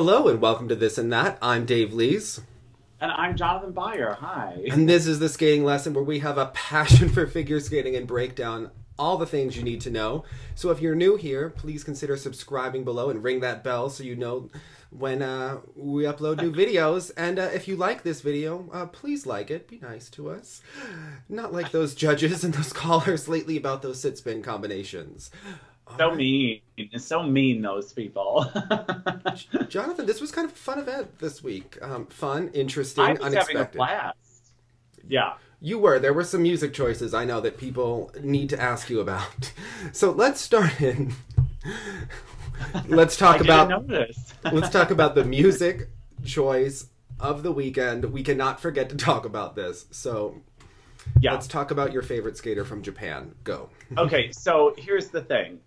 Hello and welcome to This and That. I'm Dave Lees. And I'm Jonathan Byer. Hi. And this is the skating lesson where we have a passion for figure skating and break down all the things you need to know. So if you're new here, please consider subscribing below and ring that bell so you know when we upload new videos. And if you like this video, please like it. Be nice to us. Not like those judges and those callers lately about those sit-spin combinations. So mean. It's so mean, those people. Jonathan, this was kind of a fun event this week. Fun, interesting, I was unexpected. having a blast. Yeah. You were. There were some music choices I know that people need to ask you about. So let's start in. Let's talk let's talk about the music choice of the weekend. We cannot forget to talk about this. So yeah. Let's talk about your favorite skater from Japan. Go. Okay, so here's the thing.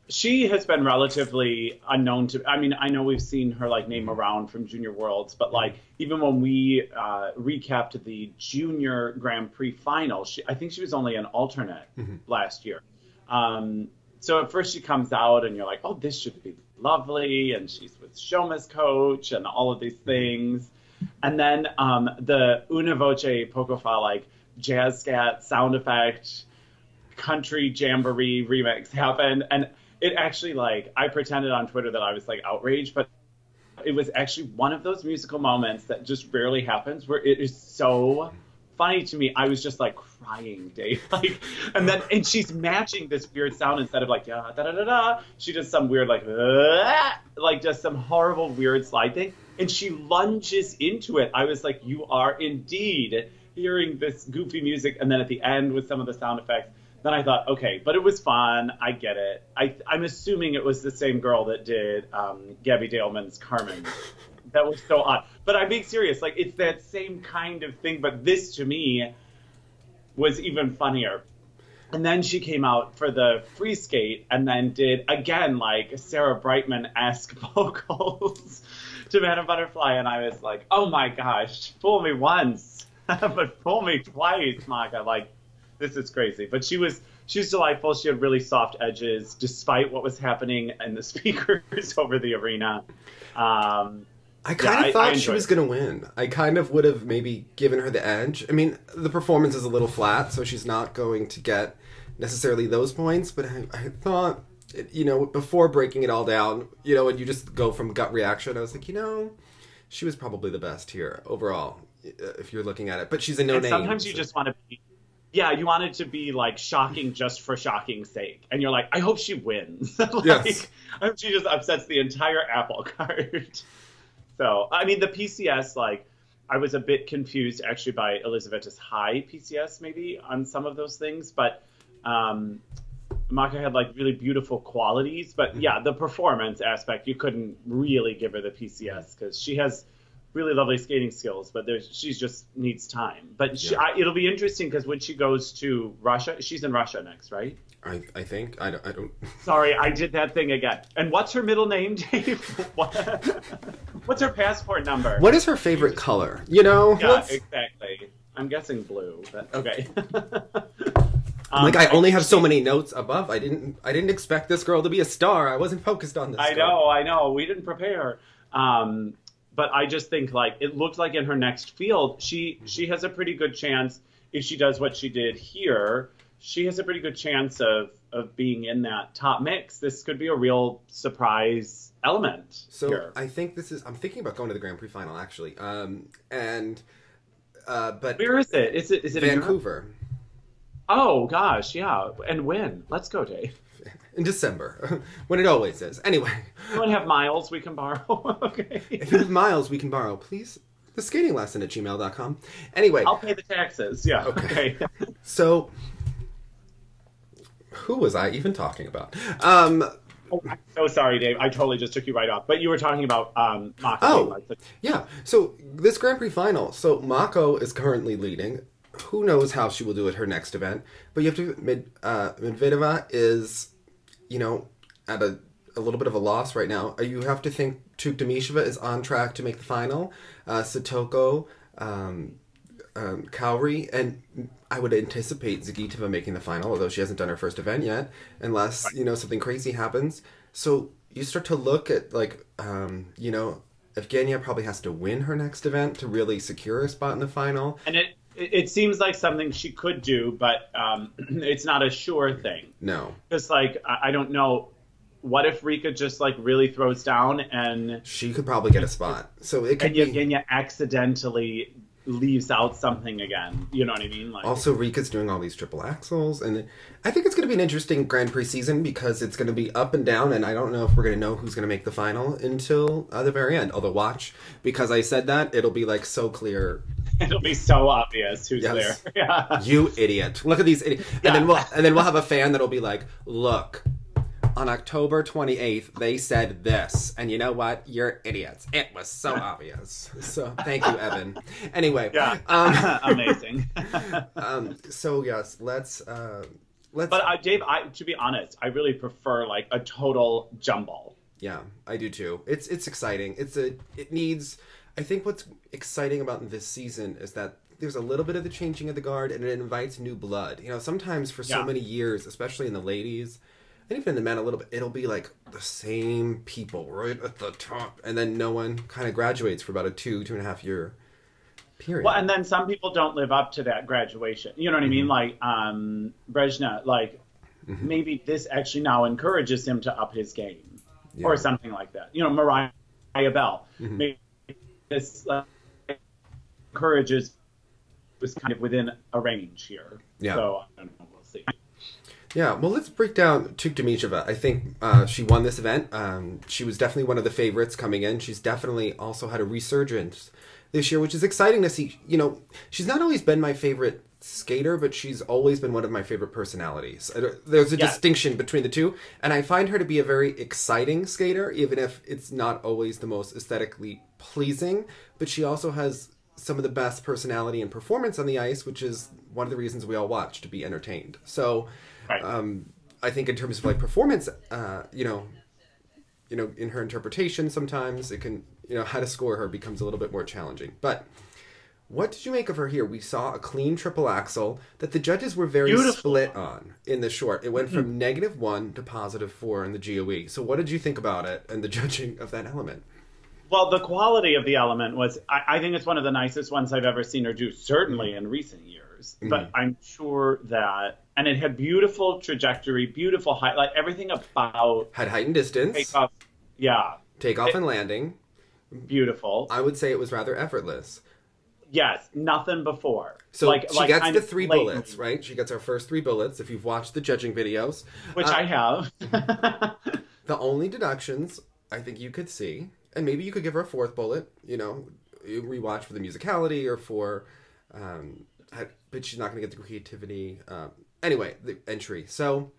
She has been relatively unknown to, I mean, I know we've seen her like name around from Junior Worlds, but like even when we recapped the Junior Grand Prix final, I think she was only an alternate last year. So at first she comes out and you're like, oh, this should be lovely. And she's with Shoma's coach and all of these things. And then the Una Voce Poco Fa, like jazz scat sound effect, country jamboree remix happened. And it actually, like, I pretended on Twitter that I was like outraged, but it was actually one of those musical moments that just rarely happens where it is so funny to me. I was just like crying, Dave. Like, and she's matching this weird sound instead of like da da da da. She does some weird like just some horrible weird slide thing, and she lunges into it. I was like, you are indeed hearing this goofy music, and then at the end with some of the sound effects. Then I thought, okay, but it was fun. I get it. I'm assuming it was the same girl that did Gabby Daleman's Carmen. That was so odd. But I'm being serious. Like, it's that same kind of thing. But this, to me, was even funnier. And then she came out for the free skate and then did, again, like Sarah Brightman-esque vocals to Madame Butterfly. And I was like, oh, my gosh, fool me once, but fool me twice, Maka. Like, this is crazy. But she was delightful. She had really soft edges, despite what was happening in the speakers over the arena. I kind of thought she was going to win. I kind of would have maybe given her the edge. I mean, the performance is a little flat, so she's not going to get necessarily those points. But I thought, you know, before breaking it all down, you know, and you just go from gut reaction, I was like, you know, she was probably the best here overall, if you're looking at it. But she's a no-name. Sometimes you just want to be... Yeah, you want it to be, like, shocking just for shocking's sake. And you're like, I hope she wins. Like, yes. I hope she just upsets the entire apple cart. So, I mean, the PCS, like, I was a bit confused, actually, by Elizaveta's high PCS, maybe, on some of those things. But Maka had, like, really beautiful qualities. But, yeah, the performance aspect, you couldn't really give her the PCS because she has really lovely skating skills, but she just needs time. But it'll be interesting because when she goes to Russia, she's in Russia next, right? I think. I don't. Sorry, I did that thing again. And what's her middle name, Dave? What's her passport number? What is her favorite color? You know? Yeah, exactly. I'm guessing blue, but okay. Like, I only have so many notes above. I didn't expect this girl to be a star. I wasn't focused on this. I know. We didn't prepare. But I just think, like, it looked like in her next field, she has a pretty good chance, if she does what she did here, she has a pretty good chance of being in that top mix. This could be a real surprise element. So here. I think I'm thinking about going to the Grand Prix final, actually. But where is it? Is it Vancouver? Oh, gosh, yeah. And when? Let's go, Dave. In December, when it always is. Anyway. Anyone have miles we can borrow? Okay. If you have miles we can borrow, please. The skating lesson at gmail.com. Anyway. I'll pay the taxes. Yeah. Okay. So, who was I even talking about? Oh, I'm so sorry, Dave. I totally just took you right off. But you were talking about Mako. Oh, yeah. So, this Grand Prix final. So, Mako is currently leading. Who knows how she will do at her next event. But you have to admit, Medvedeva is, you know, at a little bit of a loss right now. You have to think Tuktamysheva is on track to make the final. Satoko, Kauri, and I would anticipate Zagitova making the final, although she hasn't done her first event yet, unless, you know, something crazy happens. So you start to look at, like, you know, Evgenia probably has to win her next event to really secure a spot in the final. And it seems like something she could do, but it's not a sure thing. No. Because, like, I don't know. What if Rika just, like, really throws down and... She could probably get a spot. So it could and Evgenia accidentally leaves out something again. You know what I mean? Like, also, Rika's doing all these triple axels. And I think it's going to be an interesting Grand Prix season because it's going to be up and down. And I don't know if we're going to know who's going to make the final until the very end. Although, watch, because I said that, it'll be, like, so clear. It'll be so obvious who's there. Yeah. You idiot. Look at these idiots. Yeah. And then we'll have a fan that'll be like, look, on October 28th, they said this. And you know what? You're idiots. It was so obvious. So thank you, Evan. Anyway. Yeah. Amazing. So, yes, let's... But, Dave, to be honest, I really prefer, like, a total jumble. Yeah, I do too. It's exciting. It needs... I think what's exciting about this season is that there's a little bit of the changing of the guard and it invites new blood. You know, sometimes for so many years, especially in the ladies, and even in the men a little bit, it'll be like the same people right at the top. And then no one kind of graduates for about a 2.5 year period. Well, and then some people don't live up to that graduation. You know what I mean? Like, Brezhnev, like, maybe this actually now encourages him to up his game or something like that. You know, Mariah Bell, maybe this encourages was kind of within a range here. Yeah. So, I don't know, we'll see. Yeah, well, let's break down Tuktamysheva. I think she won this event. She was definitely one of the favorites coming in. She's definitely also had a resurgence this year, which is exciting to see. You know, she's not always been my favorite skater, but she's always been one of my favorite personalities. There's a distinction between the two, and I find her to be a very exciting skater, even if it's not always the most aesthetically pleasing. But she also has some of the best personality and performance on the ice, which is one of the reasons we all watch, to be entertained. So... I think in terms of like performance, you know, in her interpretation, sometimes it can, you know, how to score her becomes a little bit more challenging. But what did you make of her here? We saw a clean triple axel that the judges were very split on in the short. It went from -1 to +4 in the GOE. So what did you think about it and the judging of that element? Well, the quality of the element was, I think it's one of the nicest ones I've ever seen her do, certainly in recent years. But I'm sure that, and it had beautiful trajectory, beautiful height, like everything about... Had height and distance. Takeoff, Takeoff and landing. Beautiful. I would say it was rather effortless. Yes, nothing before. So she gets the 3 bullets, right? She gets our first 3 bullets, if you've watched the judging videos. Which I have. The only deductions I think you could see, and maybe you could give her a 4th bullet, you know, rewatch for the musicality or for... but she's not going to get the creativity. Anyway, the entry. So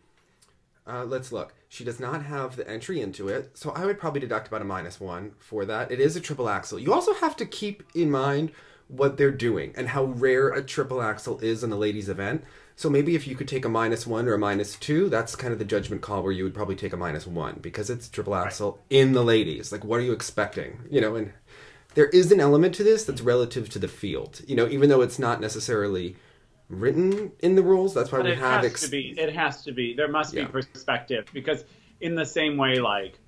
let's look. She does not have the entry into it, so I would probably deduct about a -1 for that. It is a triple axel. You also have to keep in mind what they're doing and how rare a triple axel is in the ladies' event. So maybe if you could take a -1 or a -2, that's kind of the judgment call where you would probably take a -1 because it's triple axel in the ladies. Like, what are you expecting? You know, and there is an element to this that's relative to the field. You know, even though it's not necessarily written in the rules, that's why we have... It has to be. There must be perspective because in the same way, like,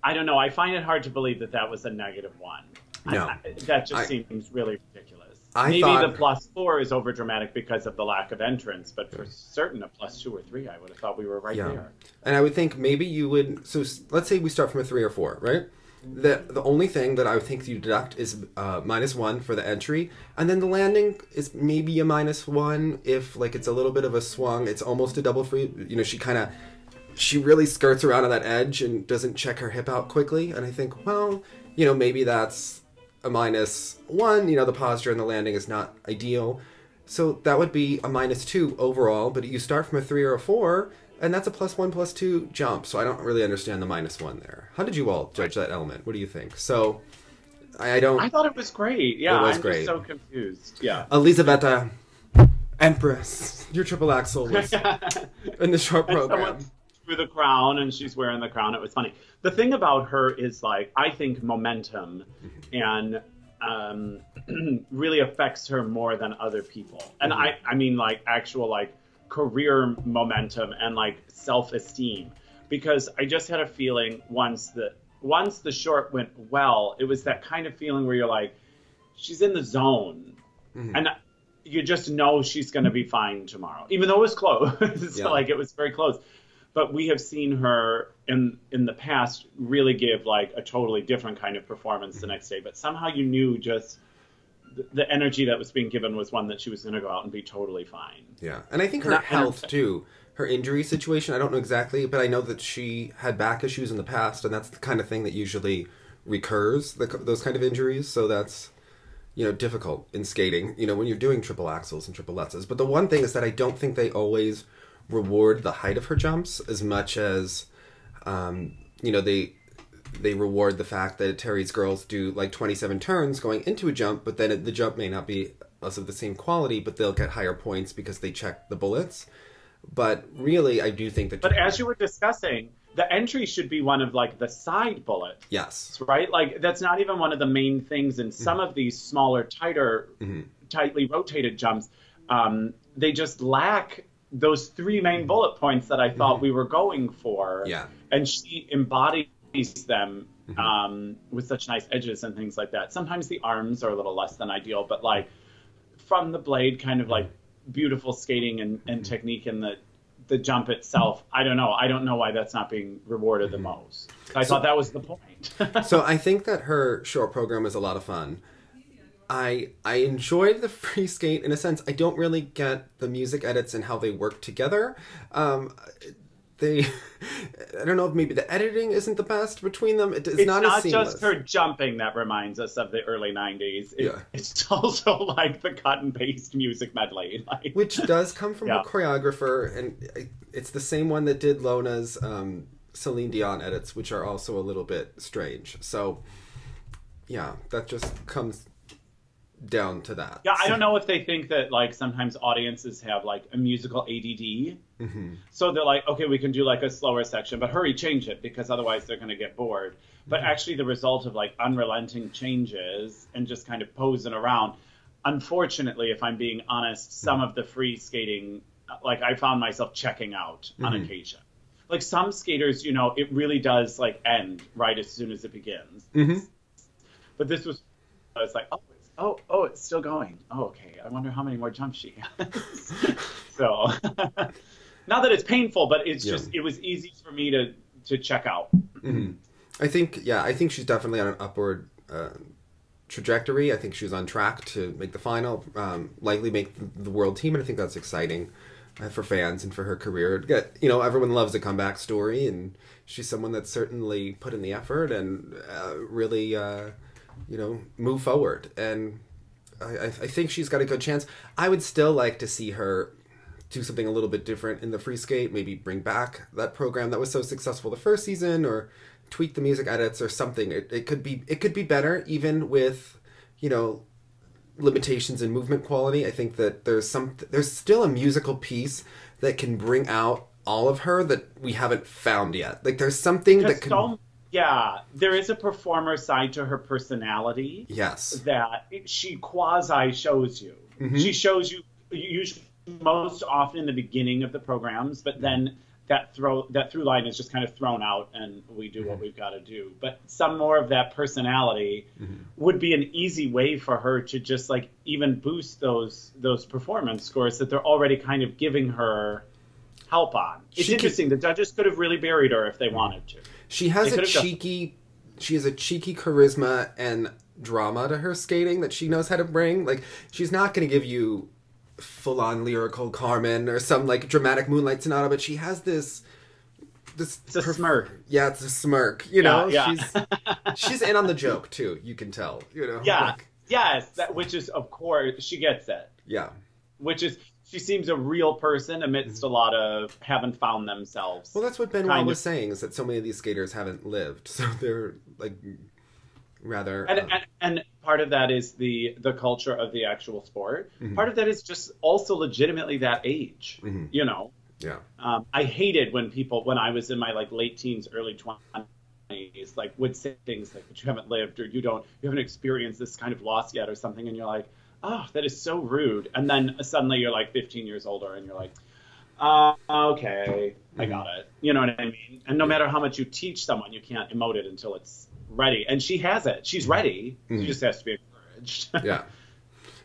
I don't know, I find it hard to believe that that was a -1. No. That just seems really ridiculous. Maybe the +4 is overdramatic because of the lack of entrance, but for certain a +2 or 3, I would have thought we were right there. And I would think maybe you would... So let's say we start from a 3 or 4, right? The only thing that I would think you deduct is -1 for the entry, and then the landing is maybe a -1 if like it's a little bit of a swung. It's almost a double free. You know, she really skirts around on that edge and doesn't check her hip out quickly. And I think, well, you know, maybe that's a -1. You know, the posture and the landing is not ideal, so that would be a -2 overall. But you start from a 3 or a 4. And that's a +1, +2 jump, so I don't really understand the -1 there. How did you all judge that element? What do you think? So, I don't... I thought it was great. Yeah, it was great. Just so confused. Yeah. Elizaveta, Empress, your triple axel was in the short program. Through the crown, and she's wearing the crown. It was funny. The thing about her is, like, I think momentum and really affects her more than other people. And I mean, like, actual, like, career momentum and like self-esteem, because I just had a feeling once the short went well, it was that kind of feeling where you're like, she's in the zone. And you just know she's going to be fine tomorrow, even though it was close. Like, it was very close. But we have seen her in the past really give like a totally different kind of performance the next day. But somehow you knew just the energy that was being given was one that she was going to go out and be totally fine. Yeah. And I think her health too, her injury situation, I don't know exactly, but I know that she had back issues in the past, and that's the kind of thing that usually recurs, those kind of injuries. So that's, you know, difficult in skating, you know, when you're doing triple axels and triplettes. But the one thing is that I don't think they always reward the height of her jumps as much as, you know, they reward the fact that Terry's girls do like 27 turns going into a jump, but then the jump may not be of the same quality, but they'll get higher points because they check the bullets. But really, I do think that... But as you were discussing, the entry should be one of like the side bullets. Yes. Right? Like, that's not even one of the main things in some of these smaller, tighter, tightly rotated jumps. They just lack those three main bullet points that I thought we were going for. Yeah. And she embodies them with such nice edges and things like that. Sometimes the arms are a little less than ideal, but like from the blade, kind of like beautiful skating and technique in the jump itself. I don't know why that's not being rewarded the most. I thought that was the point. So I think that her short program is a lot of fun. I enjoyed the free skate in a sense. I don't really get the music edits and how they work together. I don't know if maybe the editing isn't the best between them. It's not as seamless. Just her jumping that reminds us of the early 90s. It's also like the cut and paste music medley. Like, which does come from a choreographer, and it's the same one that did Lona's Celine Dion edits, which are also a little bit strange. So, yeah, that just comes down to that. Yeah, I don't know if they think that like sometimes audiences have like a musical ADD. So they're like, okay, we can do like a slower section, but hurry, change it, because otherwise they're going to get bored. But actually the result of like unrelenting changes and just kind of posing around, unfortunately, if I'm being honest, some of the free skating, like I found myself checking out on occasion. Like some skaters, you know, it really does like end right as soon as it begins. But this was, I was like, oh, it's still going. Oh, okay. I wonder how many more jumps she has. So, not that it's painful, but it's just, it was easy for me to check out. I think she's definitely on an upward trajectory. I think she's on track to make the final, likely make the world team, and I think that's exciting for fans and for her career. You know, everyone loves a comeback story, and she's someone that's certainly put in the effort and really, you know, move forward. And I think she's got a good chance. I would still like to see her do something a little bit different in the free skate, maybe bring back that program that was so successful the first season, or tweak the music edits or something. It could be better, even with, you know, limitations in movement quality. I think that there's still a musical piece that can bring out all of her that we haven't found yet. Like there's something that can... Yeah, there is a performer side to her personality. Yes. That she quasi shows you. She shows you usually most often in the beginning of the programs, but then that through line is just kind of thrown out and we do what we've got to do. But some more of that personality would be an easy way for her to just like even boost those performance scores that they're already kind of giving her help on. It's interesting. The judges could have really buried her if they wanted to. She has a cheeky charisma and drama to her skating that she knows how to bring. Like, she's not going to give you full-on lyrical Carmen or some, like, dramatic Moonlight Sonata, but she has this... It's a smirk. Yeah, it's a smirk, you know? Yeah. She's in on the joke, too, you can tell, you know? Yeah, like, yes, which is, of course, she gets it. Yeah. Which is... She seems a real person amidst a lot of haven't found themselves. Well, that's what Benoit was saying, is that so many of these skaters haven't lived. So they're, like, rather... And part of that is the culture of the actual sport. Part of that is just also legitimately that age, you know? Yeah. I hated when I was in my, like, late teens, early 20s, like, would say things like, but you haven't lived, or you haven't experienced this kind of loss yet, or something, and you're like, oh, that is so rude. And then suddenly you're like 15 years older and you're like, Okay, I got it. You know what I mean? And no matter how much you teach someone, you can't emote it until it's ready. And she has it. She's ready. She just has to be encouraged. Yeah.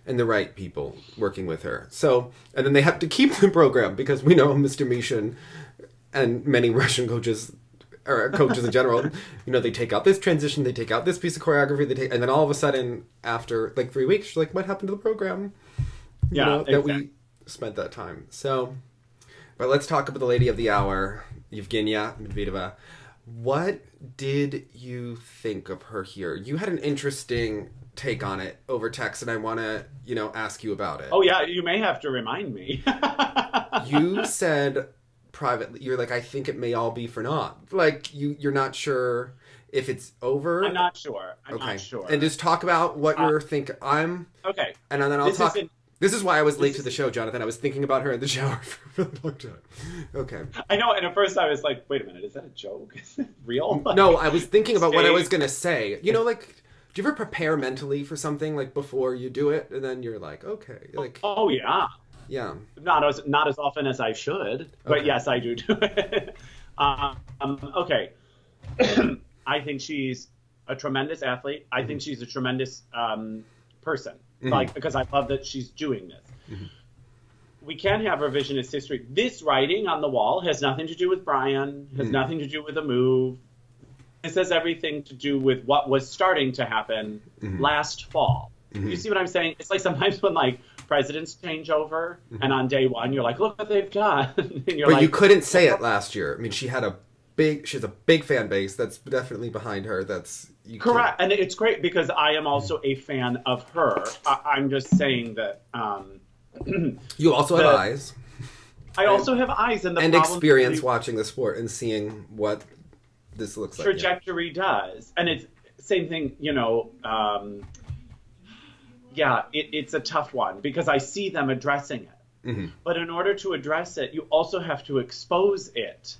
And the right people working with her. So, and then they have to keep the program because we know Mr. Mishin and many Russian coaches, or coaches in general, you know, they take out this transition, they take out this piece of choreography, and then all of a sudden, after like 3 weeks, you're like, what happened to the program? You know, exactly. that we spent that time. So, but let's talk about the lady of the hour, Evgenia Medvedeva. What did you think of her here? You had an interesting take on it over text, and I want to, you know, ask you about it. Oh, yeah, you may have to remind me. You said privately, you're like, I think it may all be for naught. Like, you're not sure if it's over. I'm not sure. I'm not sure. And just talk about what you're thinking. Okay. And then I'll talk. This is why I was late to the show, Jonathan. I was thinking about her in the shower for a long time. Okay. I know, and at first I was like, wait a minute, is that a joke? Is it real? Like, no, I was thinking about what I was going to say. You know, like, do you ever prepare mentally for something, like, before you do it? And then you're like, okay. Like, oh, yeah. Yeah. Not as often as I should, but yes, I do it. Okay. I think she's a tremendous athlete. I think she's a tremendous person. Like, because I love that she's doing this. We can't have revisionist history. This writing on the wall has nothing to do with Brian, has nothing to do with a move. This has everything to do with what was starting to happen last fall. You see what I'm saying? It's like sometimes when, like, presidents change over, and on day one, you're like, look what they've done. And you're but you couldn't say it last year. I mean, she has a big fan base that's definitely behind her. That's correct. And it's great because I am also a fan of her. I'm just saying that you also have eyes. I also have eyes and experience watching the sport and seeing what this looks like. Trajectory does. And it's same thing, you know, it's a tough one because I see them addressing it. But in order to address it, you also have to expose it.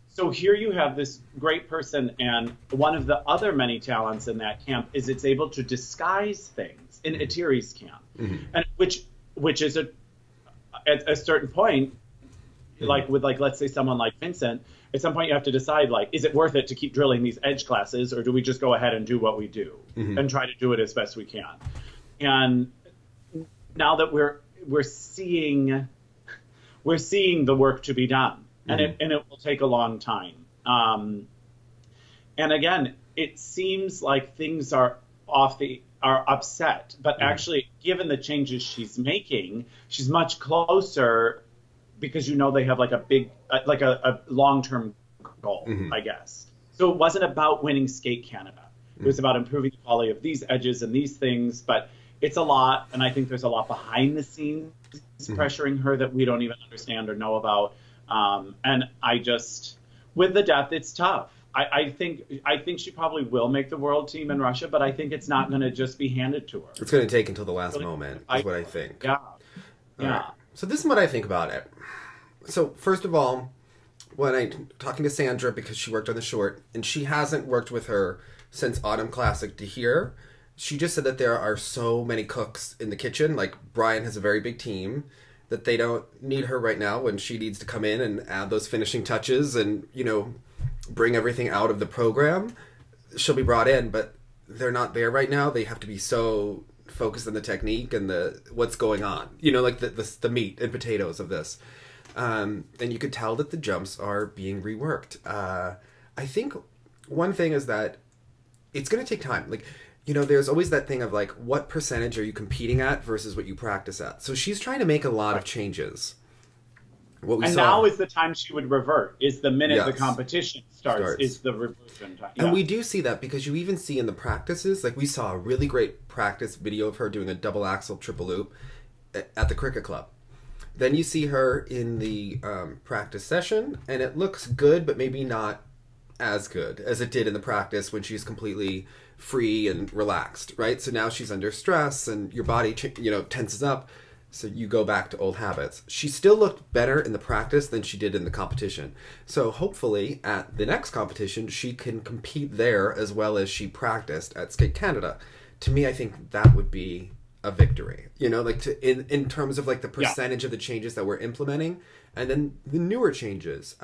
So here you have this great person, and one of the other many talents in that camp is it's able to disguise things in Etiri's camp, and which is at a certain point, like with let's say someone like Vincent, at some point you have to decide is it worth it to keep drilling these edge classes, or do we just go ahead and do what we do and try to do it as best we can? And now that we're seeing the work to be done. And it will take a long time. And again, it seems like things are upset, but actually, given the changes she's making, she's much closer because they have a long-term goal, I guess. So it wasn't about winning Skate Canada. It was about improving the quality of these edges and these things, but it's a lot, and I think there's a lot behind the scenes pressuring her that we don't even understand or know about. And I just, with the depth, it's tough. I think she probably will make the world team in Russia, but I think it's not going to just be handed to her. It's going to take until the last moment, is what I think. Yeah. Right. So this is what I think about it. So first of all, when I'm talking to Sandra, because she worked on the short, and she hasn't worked with her since Autumn Classic to here, she just said that there are so many cooks in the kitchen. Like, Brian has a very big team, that they don't need her right now when she needs to come in and add those finishing touches and, bring everything out of the program. She'll be brought in, but they're not there right now. They have to be so focused on the technique and what's going on, like the meat and potatoes of this. And you could tell that the jumps are being reworked. I think one thing is that it's going to take time. Like, there's always that thing of what percentage are you competing at versus what you practice at. So she's trying to make a lot of changes. Now is the time she would revert, is the minute the competition starts, is the reversion time. And we do see that because you even see in the practices, we saw a really great practice video of her doing a double axel triple loop at the cricket club. Then you see her in the practice session, and it looks good, but maybe not as good as it did in the practice when she's completely free and relaxed, right? So now she's under stress and your body, tenses up. So you go back to old habits. She still looked better in the practice than she did in the competition. So hopefully at the next competition, she can compete there as well as she practiced at Skate Canada. To me, I think that would be a victory, you know, like in terms of like the percentage of the changes that we're implementing, and then the newer changes.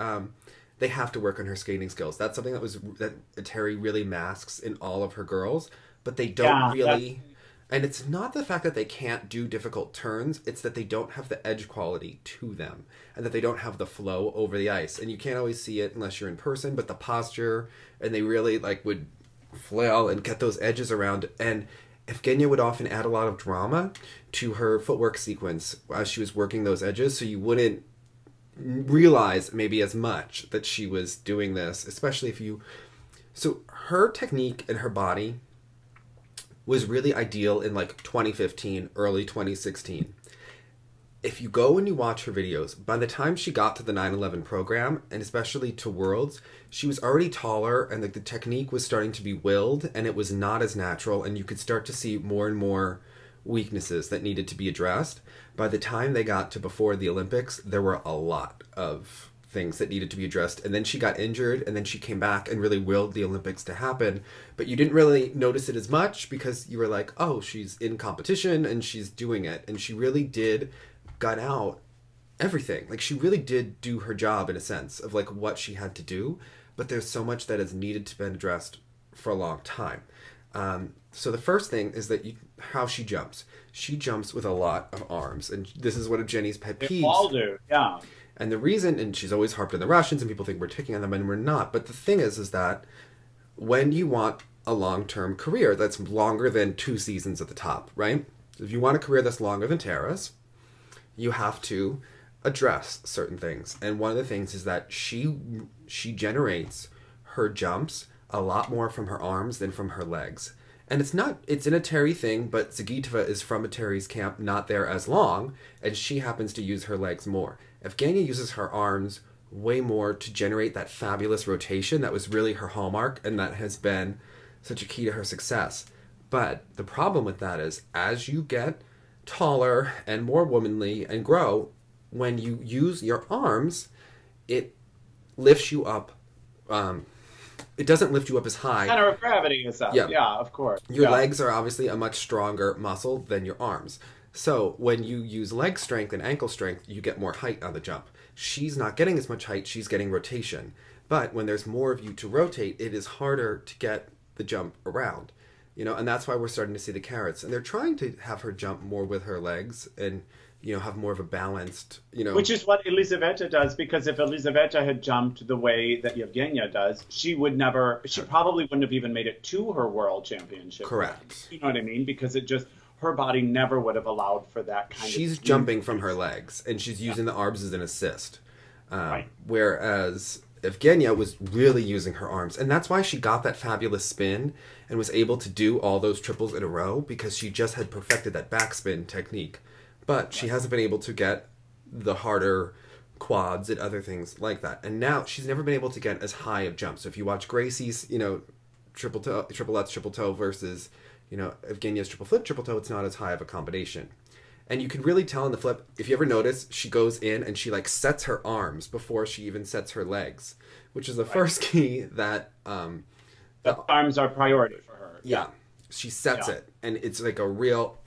They have to work on her skating skills. That's something that Terry really masks in all of her girls, but they don't really. And it's not the fact that they can't do difficult turns, it's that they don't have the edge quality to them, and that they don't have the flow over the ice. And you can't always see it unless you're in person, but the posture, and they really like would flail and get those edges around. And Evgenia would often add a lot of drama to her footwork sequence as she was working those edges, so you wouldn't realize maybe as much that she was doing this, especially if you... So her technique and her body was really ideal in like 2015, early 2016. If you go and you watch her videos, by the time she got to the 9/11 program, and especially to Worlds, she was already taller, and like the technique was starting to be willed, and it was not as natural, and you could start to see more and more weaknesses that needed to be addressed. By the time they got to before the Olympics, there were a lot of things that needed to be addressed, and then she got injured, and then she came back and really willed the Olympics to happen, but you didn't really notice it as much because you were like, oh, she's in competition and she's doing it, and she really did gut out everything. Like, she really did do her job in a sense of like what she had to do, but there's so much that has needed to be addressed for a long time. So the first thing is that how she jumps. She jumps with a lot of arms, and this is one of Jenny's pet peeves. They all do, yeah. And the reason, and she's always harped on the Russians, and people think we're picking on them, and we're not. But the thing is that when you want a long-term career that's longer than 2 seasons at the top, right? If you want a career that's longer than Tara's, you have to address certain things. And one of the things is that she generates her jumps a lot more from her arms than from her legs. And it's in a Terry thing, but Zagitova is from a Terry's camp, not there as long, and she happens to use her legs more. Evgenia uses her arms way more to generate that fabulous rotation that was really her hallmark, and that has been such a key to her success. But the problem with that is, as you get taller and more womanly and grow, when you use your arms, it lifts you up. It doesn't lift you up as high. Center of gravity is up. Yeah, of course. Your legs are obviously a much stronger muscle than your arms. So when you use leg strength and ankle strength, you get more height on the jump. She's not getting as much height, she's getting rotation. But when there's more of you to rotate, it is harder to get the jump around. You know, and that's why we're starting to see the carrots. And they're trying to have her jump more with her legs and, you know, have more of a balanced, you know... Which is what Elizaveta does, because if Elizaveta had jumped the way that Evgenia does, she probably wouldn't have even made it to her world championship. Correct. You know what I mean? Because her body never would have allowed for that kind of... She's jumping from her legs, and she's using the arms as an assist. Right. Whereas Evgenia was really using her arms. And that's why she got that fabulous spin and was able to do all those triples in a row, because she just had perfected that backspin technique. But she hasn't been able to get the harder quads and other things like that. And now she's never been able to get as high of jumps. So if you watch Gracie's, you know, triple Lutz, triple toe versus... you know, Evgenia's triple flip, triple toe, it's not as high of a combination. And you can really tell in the flip, if you ever notice, she goes in and she like sets her arms before she even sets her legs, which is the first key that... the arms are priority for her. Yeah, she sets it, and it's like a real...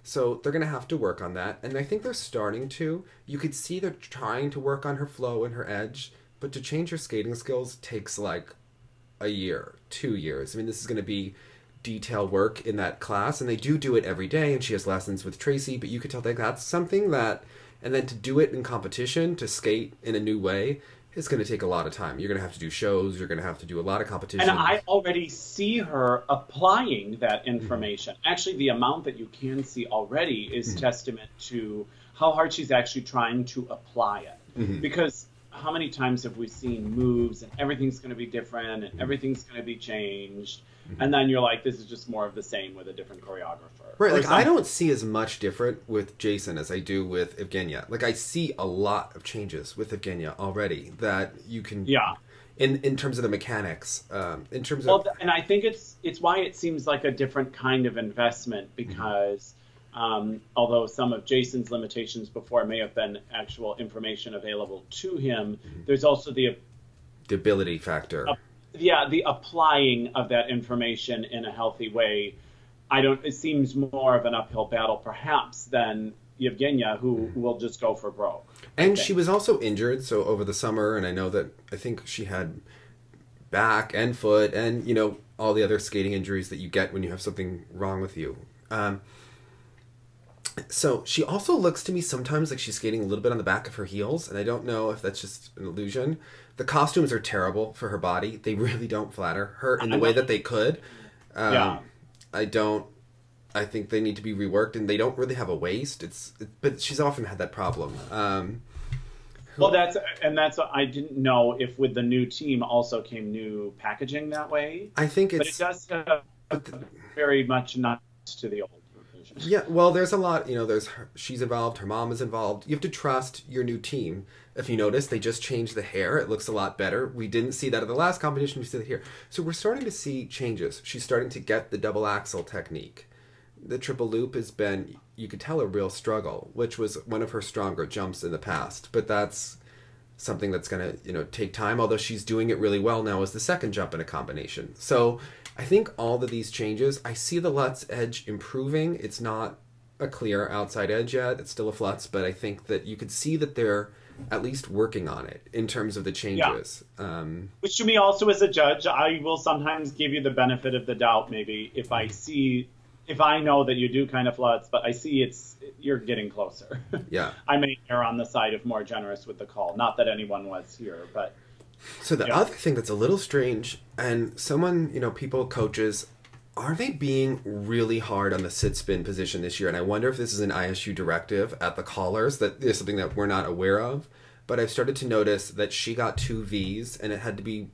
So they're going to have to work on that, and I think they're starting to. You could see they're trying to work on her flow and her edge, but to change her skating skills takes like a year, 2 years. I mean, this is going to be detail work in that class, and they do it every day, and she has lessons with Tracy, but you could tell that that's something that, and then to do it in competition, to skate in a new way, is going to take a lot of time. You're going to have to do shows, you're going to have to do a lot of competition. And I already see her applying that information. Mm-hmm. Actually, the amount that you can see already is testament to how hard she's actually trying to apply it. Mm-hmm. Because how many times have we seen moves and everything's going to be different and everything's going to be changed, and then you're like, this is just more of the same with a different choreographer. Right, like I don't see as much different with Jason as I do with Evgenia. Like I see a lot of changes with Evgenia already that you can... Yeah. In terms of the mechanics, in terms of... Well, and I think it's why it seems like a different kind of investment, because although some of Jason's limitations before may have been actual information available to him, there's also the ability factor. The applying of that information in a healthy way it seems more of an uphill battle perhaps than Evgenia, who will just go for broke. And she was also injured, so over the summer, and I think she had back and foot and, you know, all the other skating injuries that you get when you have something wrong with you. So she also looks to me sometimes like she's skating a little bit on the back of her heels, and I don't know if that's just an illusion. The costumes are terrible for her body. They really don't flatter her in the way that they could. I think they need to be reworked, and they don't really have a waist. But she's often had that problem. Well, I didn't know if with the new team also came new packaging that way. I think but it does have very much not to the old version. Yeah, well, there's a lot, you know, she's involved, her mom is involved. You have to trust your new team. If you notice, they just changed the hair. It looks a lot better. We didn't see that at the last competition. We see it here. So we're starting to see changes. She's starting to get the double axel technique. The triple loop has been, you could tell, a real struggle, which was one of her stronger jumps in the past. But that's something that's going to, you know, take time, although she's doing it really well now as the second jump in a combination. So I think all of these changes, I see the Lutz edge improving. It's not a clear outside edge yet. It's still a flutz, but I think that you could see that they're at least working on it in terms of the changes. Yeah. Which to me also as a judge, I will sometimes give you the benefit of the doubt maybe if I know that you do kind of floods, but I see you're getting closer. Yeah. I may err on the side of more generous with the call. Not that anyone was here, but... So the other thing that's a little strange, and someone, you know, people, coaches, are they being really hard on the sit-spin position this year? And I wonder if this is an ISU directive at the callers, that is something that we're not aware of. But I've started to notice that she got 2 Vs, and it had to be,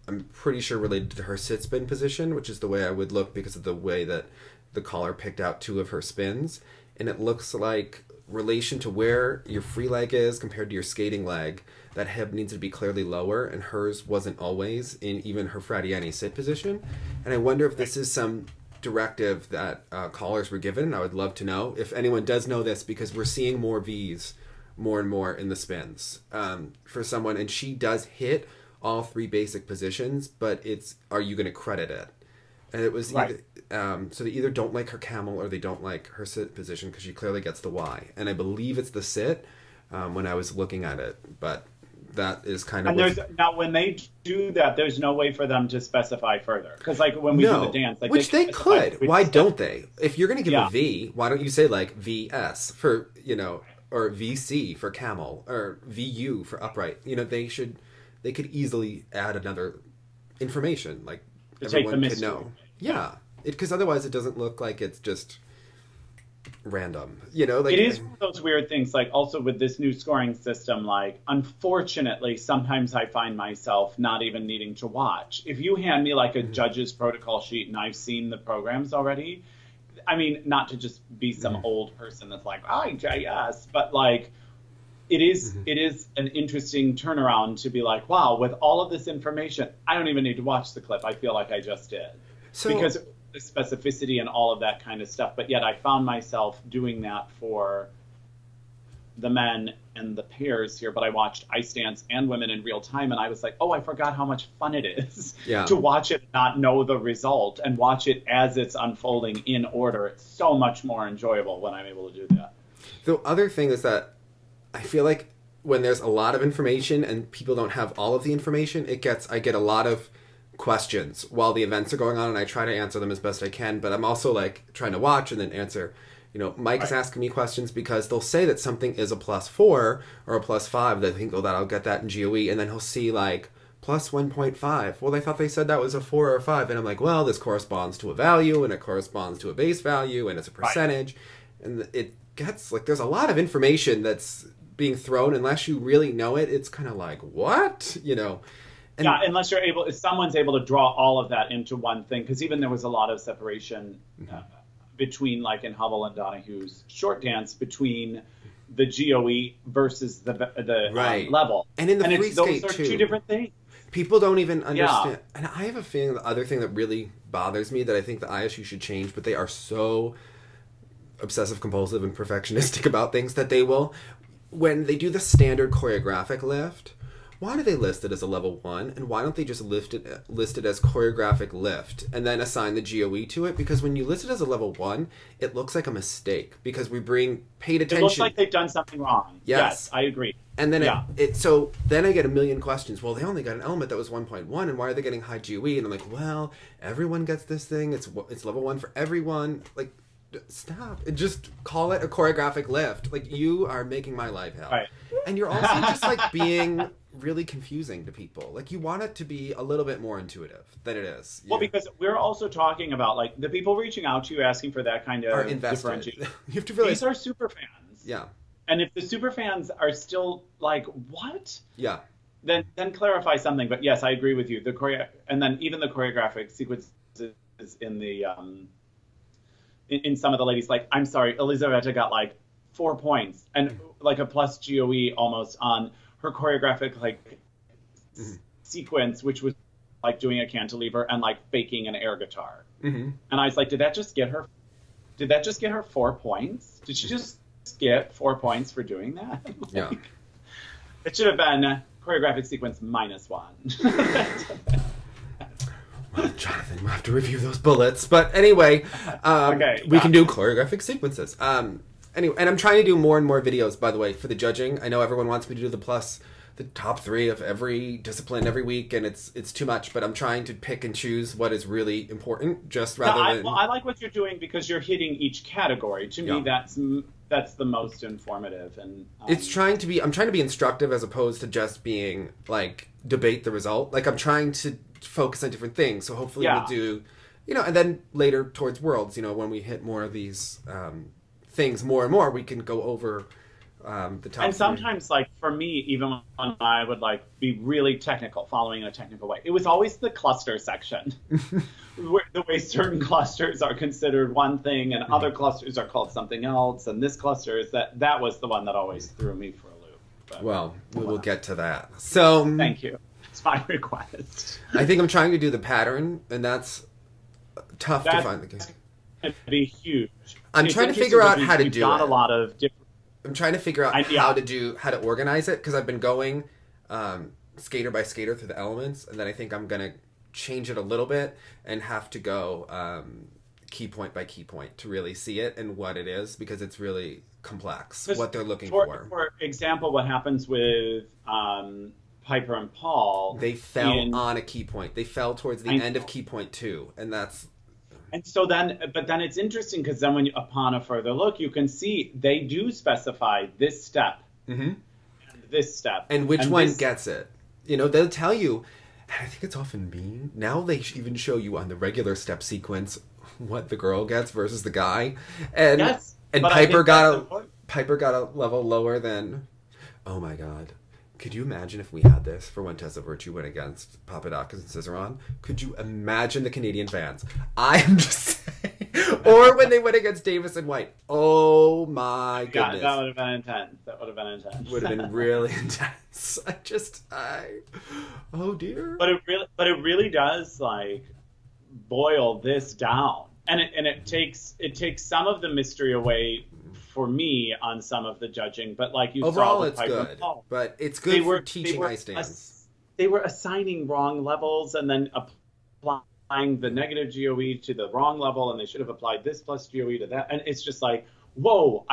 I'm pretty sure, related to her sit-spin position, which is the way I would look because of the way that the caller picked out 2 of her spins. And it looks like relation to where your free leg is compared to your skating leg, that hip needs to be clearly lower, and hers wasn't always in even her Fradiani sit position. And I wonder if this is some directive that callers were given. I would love to know if anyone does know this, because we're seeing more Vs more and more in the spins for someone, and she does hit all 3 basic positions, but it's, are you going to credit it? And it was either, so they either don't like her camel or they don't like her sit position, because she clearly gets the Y. And I believe it's the sit when I was looking at it, but that is kind of... And now when they do that, there's no way for them to specify further. Because like when we do the dance... Like, which they could. Why don't they? If you're going to give a V, why don't you say like VS for, you know, or VC for camel, or VU for upright? You know, they could easily add another information, like everyone could know. Yeah, because otherwise it doesn't look like it's just random, you know? Like, it is one of those weird things, like also with this new scoring system, like unfortunately sometimes I find myself not even needing to watch. If you hand me like a judge's protocol sheet and I've seen the programs already, I mean, not to just be some old person that's like, oh, yes, but like it is an interesting turnaround to be like, wow, with all of this information, I don't even need to watch the clip. I feel like I just did. Because the specificity and all of that kind of stuff. But yet I found myself doing that for the men and the pairs here. But I watched ice dance and women in real time, and I was like, oh, I forgot how much fun it is to watch it, not know the result, and watch it as it's unfolding in order. It's so much more enjoyable when I'm able to do that. The other thing is that I feel like when there's a lot of information and people don't have all of the information, I get a lot of questions while the events are going on, and I try to answer them as best I can, but I'm also like trying to watch and then answer. You know, Mike is asking me questions because they'll say that something is a +4 or a +5. They think, oh, that I'll get that in GOE, and then he'll see like +1.5. Well, I thought they said that was a 4 or a 5, and I'm like, well, this corresponds to a value, and it corresponds to a base value, and it's a percentage, and it gets like there's a lot of information that's being thrown. Unless you really know it, it's kind of like, what, you know. And unless if someone's able to draw all of that into one thing, because even there was a lot of separation between, like in Hubble and Donahue's short dance, between the GOE versus the level. And in the free skate, those are 2 different things. People don't even understand. And I have a feeling the other thing that really bothers me, that I think the ISU should change, but they are so obsessive compulsive and perfectionistic about things, that they will, when they do the standard choreographic lift, why do they list it as a level 1, and why don't they just list it as choreographic lift and then assign the GOE to it? Because when you list it as a level 1, it looks like a mistake because we paid attention. It looks like they've done something wrong. Yes, I agree. And then so then I get a million questions. Well, they only got an element that was 1.1, and why are they getting high GOE? And I'm like, well, everyone gets this thing. It's level 1 for everyone. Like, stop. Just call it a choreographic lift. Like, you are making my life hell. Right. And you're also just like being really confusing to people. Like, you want it to be a little bit more intuitive than it is. Well, because we're also talking about, like, the people reaching out to you asking for that kind of differentiation. You have to realize these are super fans. Yeah. And if the super fans are still like, what? Yeah. Then clarify something. But yes, I agree with you. And then even the choreographic sequences in the in some of the ladies, like, I'm sorry, Elizaveta got like 4 points and like a plus GOE almost on her choreographic sequence, which was like doing a cantilever and like faking an air guitar. And I was like, did that just get her 4 points? Did she just get 4 points for doing that? Like, yeah. It should have been choreographic sequence -1. Well, Jonathan, we'll have to review those bullets. But anyway, we can do choreographic sequences. Anyway, and I'm trying to do more and more videos, by the way, for the judging. I know everyone wants me to do the top 3 of every discipline every week, and it's too much, but I'm trying to pick and choose what is really important, just rather than... Well, I like what you're doing because you're hitting each category. To me, that's the most informative. And I'm trying to be instructive as opposed to just being, like, debate the result. Like, I'm trying to focus on different things, so hopefully we'll do, and then later towards Worlds, when we hit more of these things more and more, we can go over the top. And sometimes, like, for me, even when I would, like, be really technical, following in a technical way, it was always the cluster section. The way certain clusters are considered one thing and other clusters are called something else, and this cluster is that was the one that always threw me for a loop. But, well, we will get to that. So thank you. It's my request. I think I'm trying to do the pattern, and that's tough to find the game. It'd be huge. I'm trying to figure out how to do it. Got a lot of different. I'm trying to figure out how to organize it, because I've been going skater by skater through the elements, and then I think I'm gonna change it a little bit and have to go key point by key point to really see it and what it is, because it's really complex what they're looking for. For example, what happens with Piper and Paul? They fell on a key point. They fell towards the end of key point 2, and that's. And so then it's interesting, because then upon a further look, you can see they do specify this step, and this step, and which one gets it. They'll tell you. I think it's often mean. Now they even show you on the regular step sequence what the girl gets versus the guy, and Piper got a level lower than. Oh my God. Could you imagine if we had this for when Tessa Virtue went against Papadakis and Cizeron? Could you imagine the Canadian fans? I'm just saying. Or when they went against Davis and White. Oh my goodness. That would have been intense. Would have been really intense. Oh dear. But it really does, like, boil this down. And it takes some of the mystery away for me on some of the judging, but like you overall, saw, it's good. But it's good for teaching ice dance. They were assigning wrong levels and then applying the negative GOE to the wrong level, and they should have applied this plus GOE to that. And it's just like, whoa!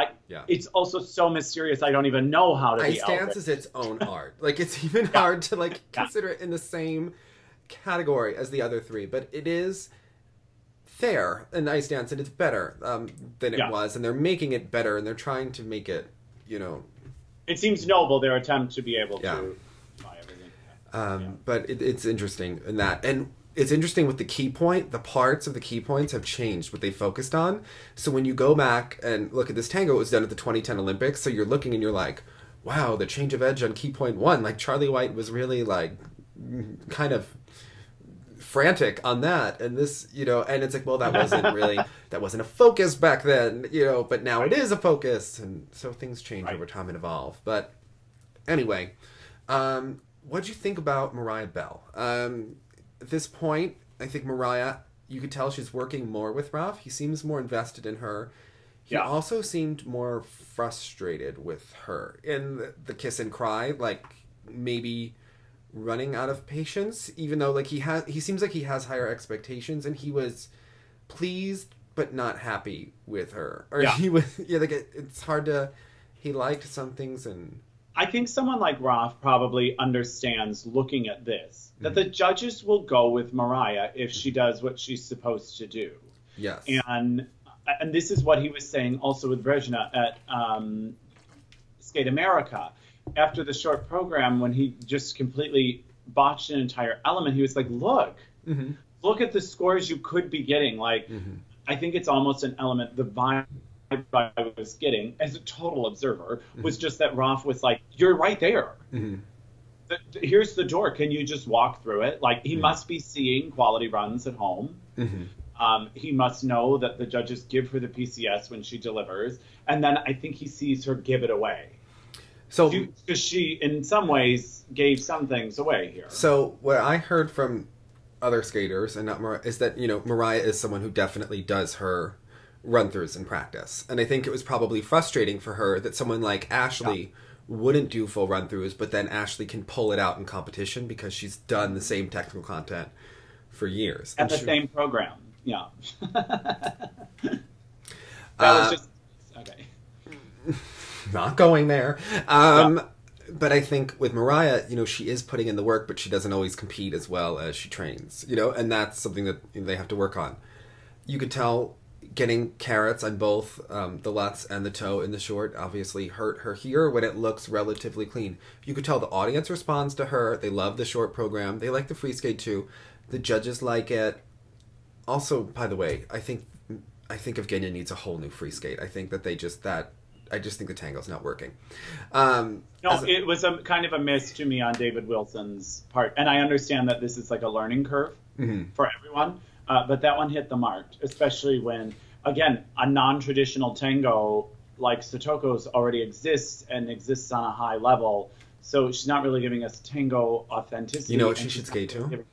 It's also so mysterious. I don't even know how to. Ice dance is its own art. Like, it's even hard to consider it in the same category as the other 3, but it is fair in ice dance, and it's better than it was, and they're making it better, and they're trying to make it, It seems noble, their attempt to be able to buy everything. But it's interesting in that, and it's interesting with the key point. The parts of the key points have changed what they focused on. So when you go back and look at this tango, it was done at the 2010 Olympics. So you're looking and you're like, wow, the change of edge on key point 1. Like, Charlie White was really like kind of frantic on that, and this, and it's like, well, that wasn't a focus back then, but now it is a focus, and so things change over time and evolve. But anyway, what'd you think about Mariah Bell? At this point, I think Mariah, you could tell she's working more with Ralph. He seems more invested in her. He also seemed more frustrated with her in the kiss and cry, like maybe running out of patience, even though like he seems like he has higher expectations, and he was pleased but not happy with her. Or he was like it's hard to he liked some things. And I think someone like Roth probably understands, looking at this, that the judges will go with Mariah if she does what she's supposed to do. Yes. And this is what he was saying also with Brezhnev at Skate America. After the short program, when he just completely botched an entire element, he was like, look at the scores you could be getting. Like, I think it's almost an element, the vibe I was getting as a total observer was just that Roth was like, you're right there. Here's the door. Can you just walk through it? Like, he must be seeing quality runs at home. He must know that the judges give her the PCS when she delivers. And then I think he sees her give it away. So, because she, in some ways, gave some things away here. So, what I heard from other skaters, and not Mariah, is that, you know, Mariah is someone who definitely does her run-throughs in practice. And I think it was probably frustrating for her that someone like Ashley wouldn't do full run-throughs, but then Ashley can pull it out in competition because she's done the same technical content for years. And the same program. Yeah. That was just... Okay. Not going there. But I think with Mariah, you know, she is putting in the work, but she doesn't always compete as well as she trains, you know, and that's something that they have to work on. You could tell getting carrots on both the lutz and the toe in the short obviously hurt her here when it looks relatively clean. You could tell the audience responds to her. They love the short program. They like the free skate too. The judges like it. Also, by the way, I think Evgenia needs a whole new free skate. I think that I just think the tango's not working. No, it was a kind of a miss to me on David Wilson's part. And I understand that this is like a learning curve for everyone. But that one hit the mark, especially when, again, a non-traditional tango like Sotoko's already exists and exists on a high level. So she's not really giving us tango authenticity. You know what she should skate to?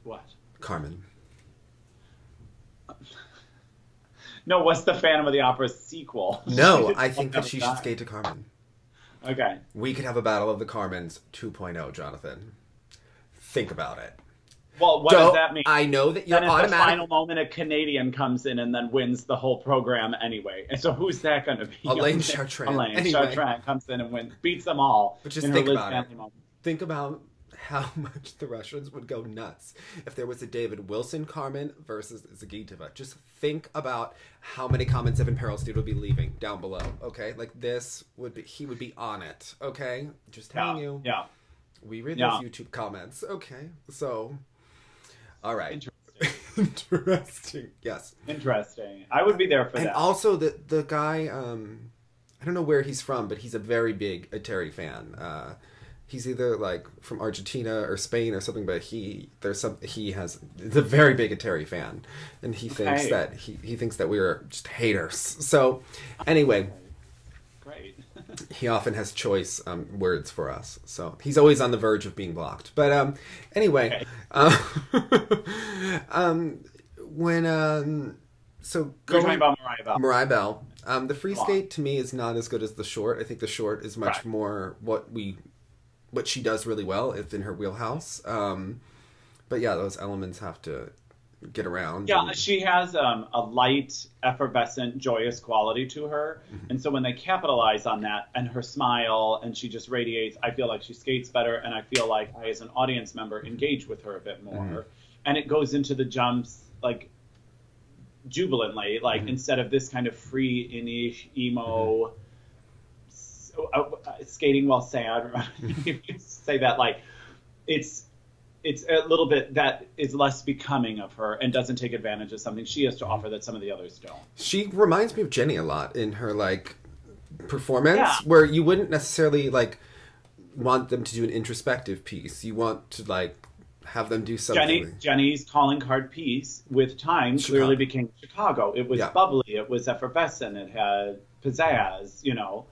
What? Carmen. No, what's the Phantom of the Opera sequel? No, I think that she should skate to Carmen. Okay. We could have a Battle of the Carmens 2.0, Jonathan. Think about it. Well, what does that mean? I know that you're automatic. Then at the final moment, a Canadian comes in and then wins the whole program anyway. And so who's that going to be? Elaine Chartrand. Chartrand comes in and wins, beats them all. But just think about it. Think about how much the Russians would go nuts if there was a David Wilson Carmen versus Zagitova. Just think about how many comments Evan Perelstein would be leaving down below, okay? Like, this would be, he would be on it, okay? Just telling you. Yeah. We read those YouTube comments. Okay, so, all right. Interesting. Yes. Interesting. I would be there for that. And also, the guy, I don't know where he's from, but he's a very big Atari fan. He's either like from Argentina or Spain or something, but he's a very big Atari fan, and he thinks that he thinks that we're just haters. So, anyway, great. He often has choice words for us, so he's always on the verge of being blocked. But anyway, when so going talking about Mariah Bell, the free skate to me is not as good as the short. I think the short is much more what she does really well. It's in her wheelhouse. But yeah, those elements have to get around. Yeah, she has a light, effervescent, joyous quality to her. And so when they capitalize on that and her smile and she just radiates, I feel like she skates better. And I feel like I, as an audience member, engage with her a bit more. And it goes into the jumps like jubilantly, like instead of this kind of free, emo, skating while sad, you say that, like it's a little bit that is less becoming of her and doesn't take advantage of something she has to offer that some of the others don't. She reminds me of Jenny a lot in her like performance, where you wouldn't necessarily like want them to do an introspective piece. You want to like have them do something. Jenny's calling card piece with time clearly became Chicago. It was bubbly, it was effervescent, it had pizzazz, you know.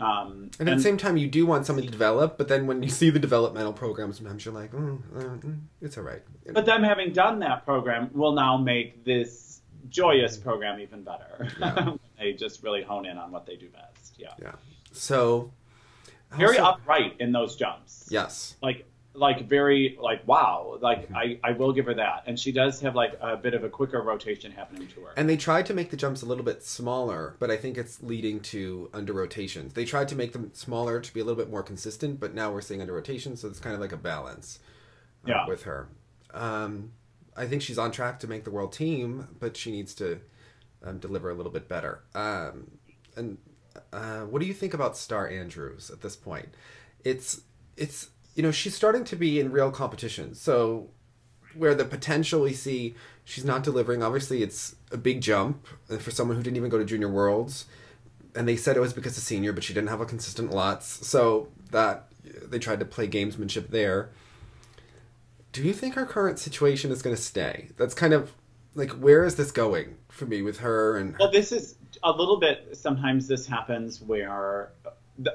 And at the same time, you do want something to develop, but then when you see the developmental program, sometimes you're like, it's all right. But them having done that program will now make this joyous program even better. Yeah. They just really hone in on what they do best. Yeah. So very upright in those jumps. Yes. Like like very like wow, like I will give her that, and she does have like a bit of a quicker rotation happening to her. And they tried to make the jumps a little bit smaller, but I think it's leading to under rotations. They tried to make them smaller to be a little bit more consistent, but now we're seeing under rotations, so it's kind of like a balance with her. I think she's on track to make the world team, but she needs to deliver a little bit better. And what do you think about Star Andrews at this point? It's you know, she's starting to be in real competition. So where the potential we see, she's not delivering. Obviously, it's a big jump for someone who didn't even go to Junior Worlds. And they said it was because of senior, but she didn't have a consistent lots. So that they tried to play gamesmanship there. Do you think her current situation is going to stay? That's kind of like, where is this going for me with her? And well, this is a little bit, sometimes this happens where,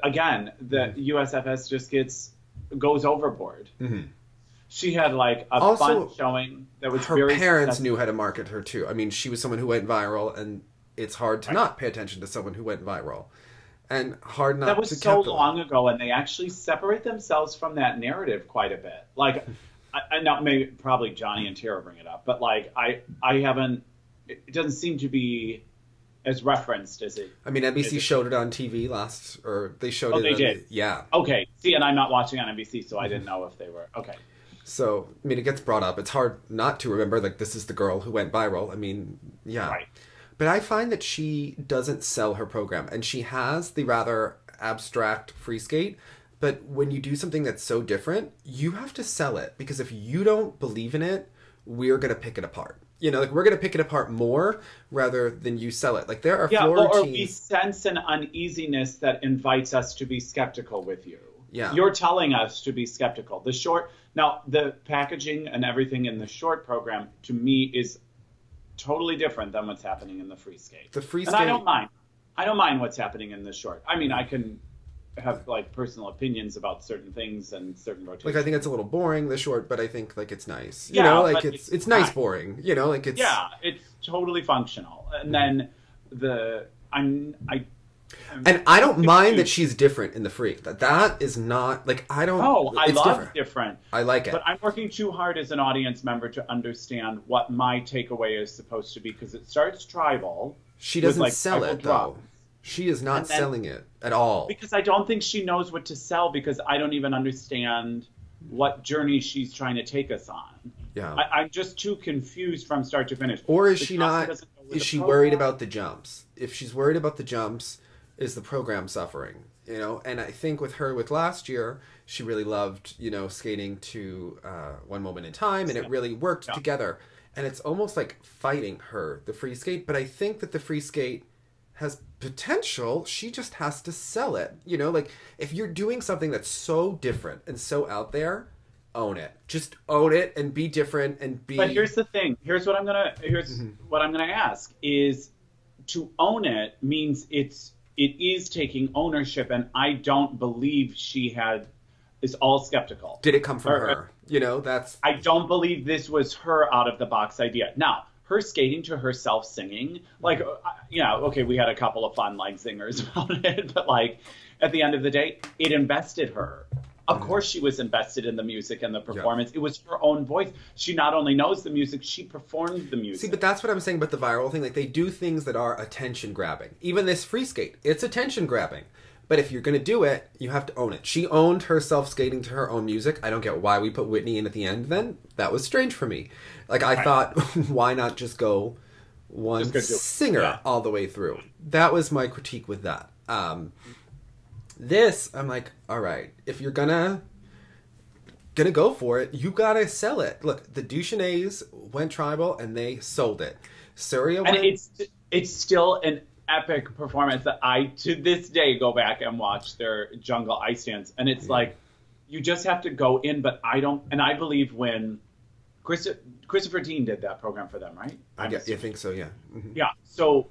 again, the USFS just goes overboard. She had like a also, fun showing that was her very parents successful. knew how to market her too. I mean, she was someone who went viral, and it's hard to not pay attention to someone who went viral, and hard not to. That was so long ago, and they actually separate themselves from that narrative quite a bit. Like, I not maybe probably Johnny and Tara bring it up, but like I haven't. It doesn't seem to be as referenced as it. I mean, NBC showed it on TV they showed it. They did. Yeah. Okay. See, and I'm not watching on NBC, so I didn't know if they were okay. So, I mean, it gets brought up. It's hard not to remember, like, this is the girl who went viral. I mean, yeah. Right. But I find that she doesn't sell her program, and she has the rather abstract free skate. But when you do something that's so different, you have to sell it, because if you don't believe in it, we're going to pick it apart. You know, like, we're going to pick it apart more rather than you sell it. Like, there are floor or teams... we sense an uneasiness that invites us to be skeptical with you. Yeah. You're telling us to be skeptical. Now, the packaging and everything in the short program, to me, is totally different than what's happening in the free skate. The free skate... And I don't mind. I don't mind what's happening in the short. I mean, I can have, like, personal opinions about certain things and certain rotations. Like, I think it's a little boring, the short, but I think, like, it's nice. You know, like, it's nice boring. You know, like, it's... Yeah, it's totally functional. And then And I don't mind that she's different in the free. That is not, like, I don't... Oh, I love different. I like it. But I'm working too hard as an audience member to understand what my takeaway is supposed to be, because it starts tribal. She doesn't sell it, though. She is not selling it at all. Because I don't think she knows what to sell, because I don't even understand what journey she's trying to take us on. Yeah. I'm just too confused from start to finish. Or is she not... Is she worried about the jumps? If she's worried about the jumps... is the program suffering, you know? And I think with her, with last year, she really loved, you know, skating to One Moment in Time, and it really worked together. And it's almost like fighting her, the free skate. But I think that the free skate has potential. She just has to sell it, you know? Like, if you're doing something that's so different and so out there, own it. Just own it and be different and be... But here's the thing. Here's what I'm gonna ask is, to own it means it is taking ownership, and I don't believe she is all skeptical. Did it come from her? You know, I don't believe this was her out of the box idea. Now, her skating to herself singing, like, okay, we had a couple of fun like zingers about it, but like at the end of the day, it invested her. Of course she was invested in the music and the performance. It was her own voice. She not only knows the music, she performed the music. See, but that's what I'm saying about the viral thing. Like, they do things that are attention-grabbing. Even this free skate, it's attention-grabbing. But if you're going to do it, you have to own it. She owned herself skating to her own music. I don't get why we put Whitney in at the end then. That was strange for me. Like, I thought, why not just go one singer all the way through? That was my critique with that. This, I'm like, all right, if you're gonna go for it, you gotta sell it. Look, the Duchesnays went tribal and they sold it. Surya went... And it's still an epic performance that I, to this day, go back and watch their jungle ice dance. And it's like, you just have to go in, but I believe when Christopher Dean did that program for them, right? I think so, yeah. Mm-hmm. Yeah, so...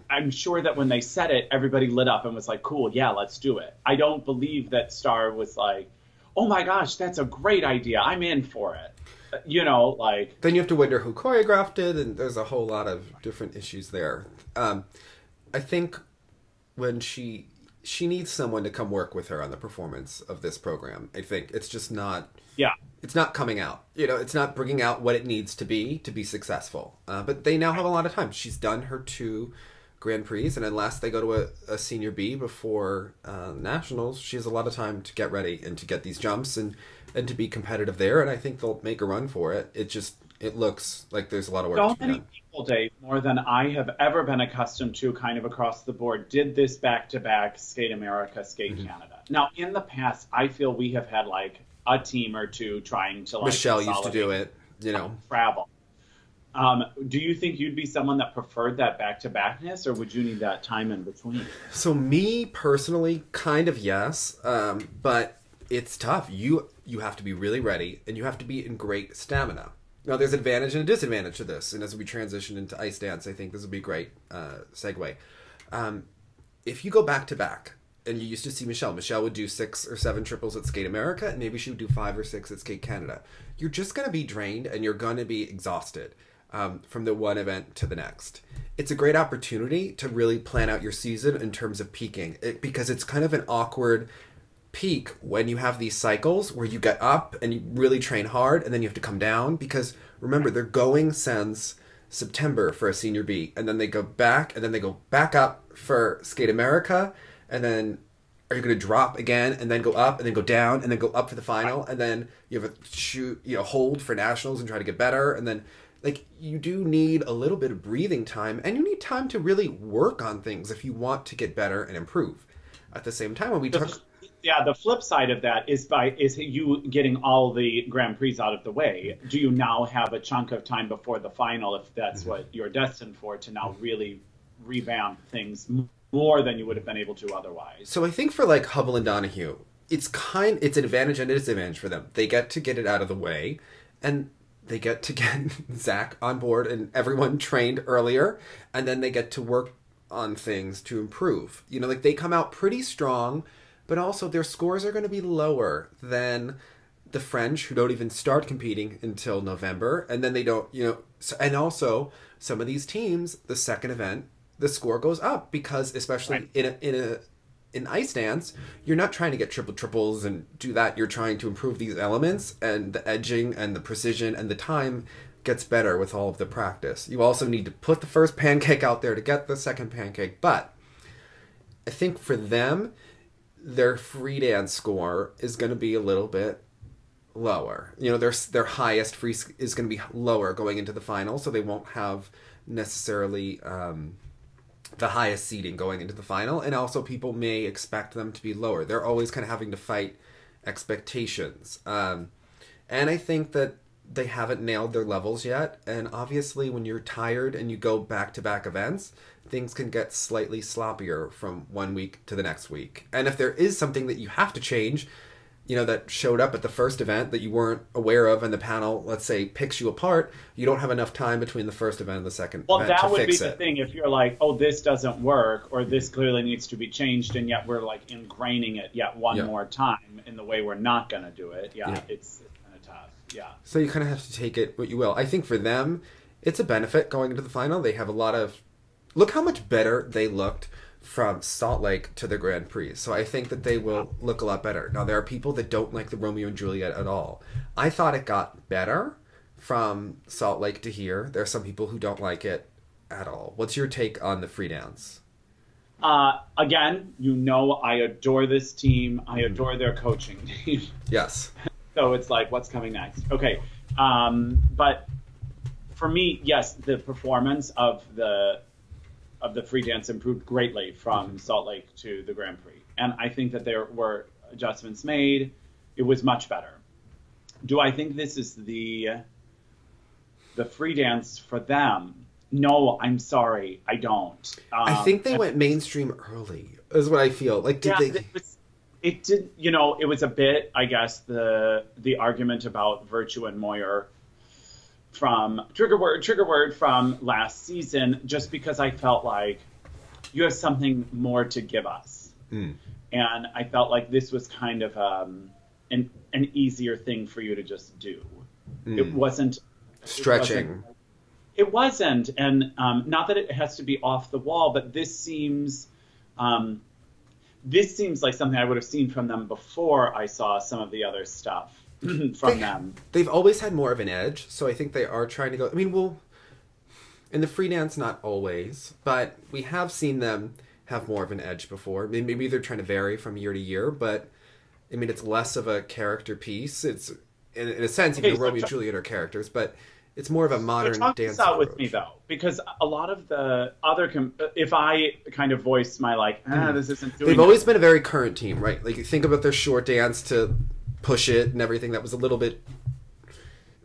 I'm sure that when they said it, everybody lit up and was like, cool, yeah, let's do it. I don't believe that Star was like, oh my gosh, that's a great idea. I'm in for it. You know, like... Then you have to wonder who choreographed it, and there's a whole lot of different issues there. I think when she she needs someone to come work with her on the performance of this program. I think it's just not. Yeah. It's not coming out. You know, it's not bringing out what it needs to be successful. But they now have a lot of time. She's done her 2 Grand Prix, and unless they go to a Senior B before Nationals, she has a lot of time to get ready and to get these jumps and to be competitive there. And I think they'll make a run for it. It looks like there's a lot of work to be done. So many people, Dave, more than I have ever been accustomed to kind of across the board, did this back-to-back Skate America, Skate Canada. Now, in the past, I feel we have had like a team or two trying to like Michelle used to do it, you know. Travel. Do you think you'd be someone that preferred that back-to-backness, or would you need that time in between? So me personally, kind of yes, but it's tough. You have to be really ready, and you have to be in great stamina. Now, there's an advantage and a disadvantage to this, and as we transition into ice dance, I think this would be a great segue. If you go back-to-back, and you used to see Michelle would do 6 or 7 triples at Skate America, and maybe she would do 5 or 6 at Skate Canada. You're just going to be drained, and you're going to be exhausted from the one event to the next. It's a great opportunity to really plan out your season in terms of peaking, because it's kind of an awkward peak when you have these cycles where you get up and you really train hard, and then you have to come down, because remember, they're going since September for a Senior B, and then they go back, and then they go back up for Skate America, and then are you going to drop again and then go up and then go down and then go up for the final, and then you have a hold for nationals and try to get better, and then like you do need a little bit of breathing time, and you need time to really work on things if you want to get better and improve. At the same time, when we talk, the flip side of that is you getting all the Grand Prix out of the way. Do you now have a chunk of time before the final, if that's what you're destined for, to now really revamp things more than you would have been able to otherwise? So I think for like Hubble and Donahue, it's an advantage and a disadvantage for them. They get to get it out of the way, and they get to get Zach on board and everyone trained earlier, and then they get to work on things to improve. You know, like they come out pretty strong, but also their scores are going to be lower than the French, who don't even start competing until November, and then they don't, you know, and also some of these teams, the second event, the score goes up, because especially in ice dance, you're not trying to get triples and do that. You're trying to improve these elements, and the edging and the precision and the time gets better with all of the practice. You also need to put the first pancake out there to get the second pancake. But I think for them, their free dance score is going to be a little bit lower. You know, their highest free is going to be lower going into the final, so they won't have necessarily the highest seeding going into the final, and also people may expect them to be lower. They're always kind of having to fight expectations. And I think that they haven't nailed their levels yet, and obviously when you're tired and you go back-to-back events, things can get slightly sloppier from one week to the next week. And if there is something that you have to change, you know, that showed up at the first event that you weren't aware of, and the panel, let's say, picks you apart, you don't have enough time between the first event and the second event to fix it. Well, that would be the thing. If you're like, oh, this doesn't work, or this clearly needs to be changed, and yet we're like ingraining it yet one more time in the way we're not going to do it. It's kind of tough. Yeah. So you kind of have to take it what you will. I think for them, it's a benefit going into the final. They have a lot of... Look how much better they looked from Salt Lake to the Grand Prix. So I think that they will look a lot better. Now, there are people that don't like the Romeo and Juliet at all. I thought it got better from Salt Lake to here. There are some people who don't like it at all. What's your take on the free dance? Again, you know, I adore this team. I adore their coaching team. Yes. So it's like, what's coming next? Okay. But for me, yes, the performance of the free dance improved greatly from Salt Lake to the Grand Prix. And I think that there were adjustments made. It was much better. Do I think this is the free dance for them? No, I'm sorry, I don't. I think they went mainstream early, is what I feel. Like, did they... It did, you know, it was a bit, I guess, the argument about Virtue and Moyer from trigger word from last season, just because I felt like you have something more to give us. And I felt like this was kind of an easier thing for you to just do. It wasn't stretching. It wasn't, and not that it has to be off the wall, but this seems this seems like something I would have seen from them before I saw some of the other stuff from them. They've always had more of an edge, so I think they are trying to go. I mean, well, in the free dance, not always, but we have seen them have more of an edge before. Maybe they're trying to vary from year to year, but I mean, it's less of a character piece. It's in a sense, even Romeo and Juliet are characters, but it's more of a modern talk dance this out approach. With me though, because a lot of the other, if I kind of voice my like, this isn't doing. They've always been a very current team, right? Like, you think about their short dance to Push It and everything that was a little bit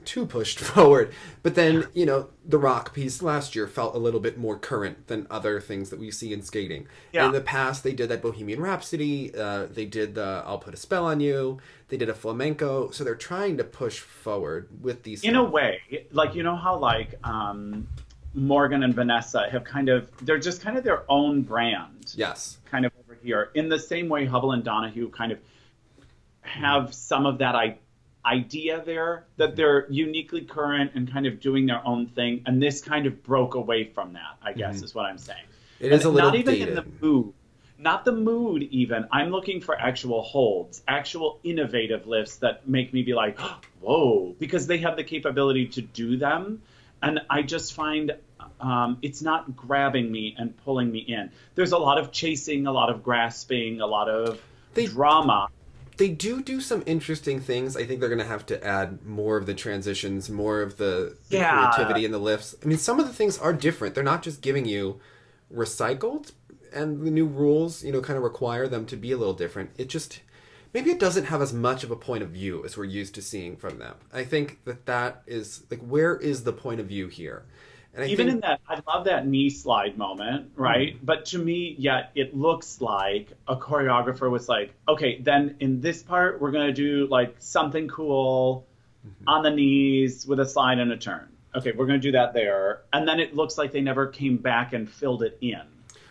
too pushed forward. But then, you know, the rock piece last year felt a little bit more current than other things that we see in skating. Yeah. In the past, they did that Bohemian Rhapsody. They did the I'll Put a Spell on You. They did a flamenco. So they're trying to push forward with these. In a way, like, you know how like Morgan and Vanessa have they're just kind of their own brand. Yes. Kind of over here. In the same way Hubble and Donahue kind of have some of that idea there, that they're uniquely current and kind of doing their own thing, and this kind of broke away from that, I guess, is what I'm saying. It is a little not even dated. In the mood, not the mood even. I'm looking for actual holds, actual innovative lifts that make me be like, whoa, because they have the capability to do them, and I just find it's not grabbing me and pulling me in. There's a lot of chasing, a lot of grasping, a lot of drama. They do some interesting things. I think they're going to have to add more of the transitions, more of the creativity in the lifts. I mean, some of the things are different. They're not just giving you recycled, and the new rules, you know, kind of require them to be a little different. It just, maybe it doesn't have as much of a point of view as we're used to seeing from them. I think that is, like, where is the point of view here? And Even in that, I love that knee slide moment, right? Mm-hmm. But to me, it looks like a choreographer was like, okay, then in this part, we're going to do like something cool on the knees with a slide and a turn. Okay, we're going to do that there. And then it looks like they never came back and filled it in.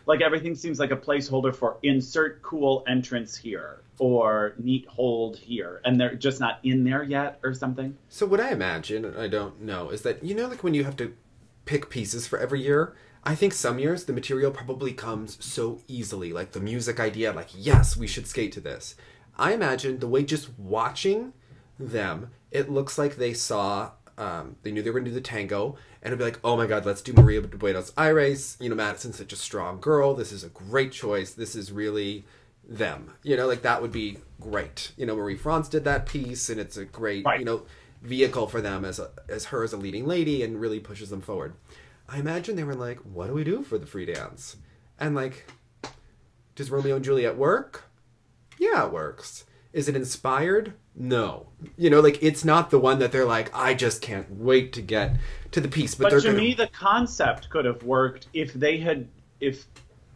Like everything seems like a placeholder for insert cool entrance here or neat hold here. And they're just not in there yet or something. So what I imagine, I don't know, is that, you know, like when you have to pick pieces for every year, I think some years the material probably comes so easily, like the music idea, like, yes, we should skate to this. I imagine the way just watching them, it looks like they saw, they knew they were going to do the tango, and it'd be like, oh my god, let's do Maria de Buenos Aires, you know, Madison's such a strong girl, this is a great choice, this is really them, you know, like that would be great. You know, Marie France did that piece, and it's a great, you know, vehicle for them as her as a leading lady, and really pushes them forward. I imagine they were like, what do we do for the free dance? And like, does Romeo and Juliet work? Yeah, it works. Is it inspired? No. You know, like, it's not the one that they're like, I just can't wait to get to the piece. But to me, the concept could have worked if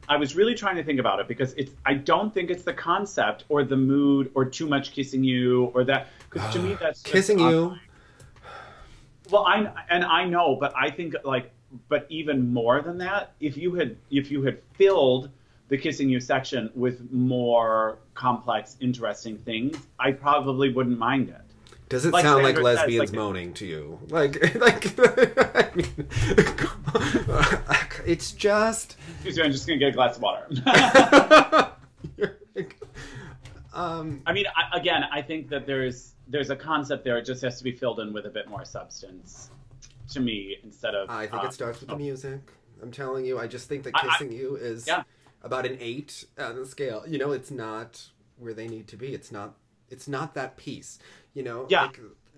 I was really trying to think about it, because I don't think it's the concept or the mood or too much kissing you or that. Because to me, that's kissing you. Well, I know, but I think but even more than that, if you had filled the kissing you section with more complex, interesting things, I probably wouldn't mind it. Does it sound like lesbians moaning to you? Like, I mean, it's just. Excuse me, I'm just gonna get a glass of water. I mean, again, I think that there's a concept there. It just has to be filled in with a bit more substance, to me, instead of. I think it starts with the music. I'm telling you, I just think that Kissing You is about an 8 on the scale. You know, it's not where they need to be. It's not that piece. You know. Yeah.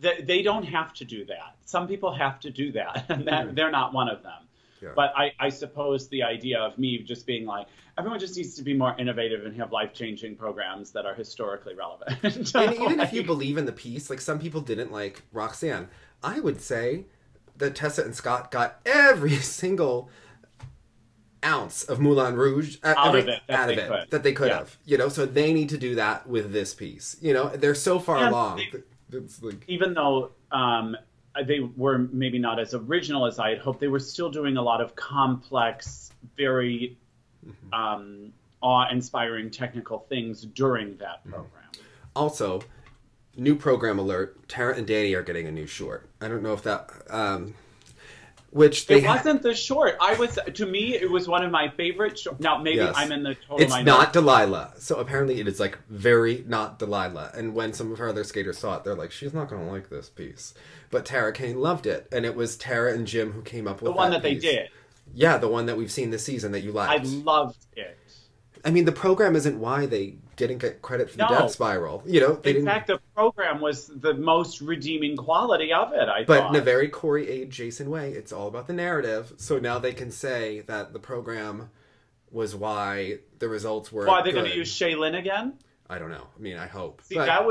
Like, they don't have to do that. Some people have to do that, and they're not one of them. Yeah. But I suppose the idea of me just being like, everyone just needs to be more innovative and have life-changing programs that are historically relevant. And even if you believe in the piece, like some people didn't like Roxanne, I would say that Tessa and Scott got every single ounce of Moulin Rouge out of it that they could have. You know, so they need to do that with this piece. You know, they're so far along. It's like, even though they were maybe not as original as I had hoped, they were still doing a lot of complex, very awe-inspiring technical things during that program. Also, new program alert, Tara and Danny are getting a new short. I don't know if that... which it wasn't the short. To me, it was one of my favorite shorts. Now, maybe I'm in the total minority. It's not Delilah. So apparently it is like very not Delilah. And when some of her other skaters saw it, they're like, she's not going to like this piece. But Tara Kane loved it. And it was Tara and Jim who came up with the one that piece. They did. Yeah, the one that we've seen this season that you liked. I loved it. I mean, the program isn't why they didn't get credit for the death spiral. You know, in fact, the program was the most redeeming quality of it, I thought. But in a very Corey A. Jason way, it's all about the narrative. So now they can say that the program was why the results were Why, they're going to use Shaylin again? I don't know. I mean, I hope. See, that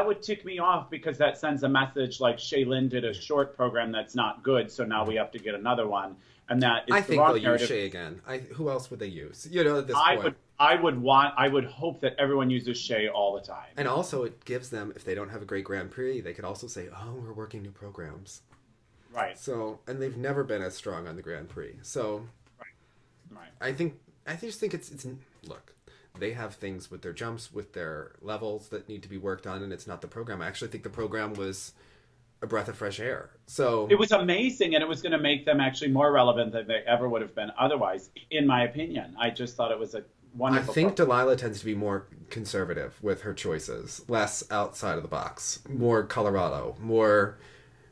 would tick me off because that sends a message like Shaylin did a short program that's not good, so now we have to get another one. And that is I think they'll use Shay again. Who else would they use? You know, at this point. I would hope that everyone uses Shay all the time. And also it gives them, if they don't have a great Grand Prix, they could also say, oh, we're working new programs. Right. So, and they've never been as strong on the Grand Prix. So, right. I just think it's look, they have things with their jumps, with their levels that need to be worked on, and it's not the program. I actually think the program was a breath of fresh air. So it was amazing, and it was going to make them actually more relevant than they ever would have been otherwise, in my opinion. I just thought it was a wonderful I think Delilah tends to be more conservative with her choices, less outside of the box, more Colorado, more...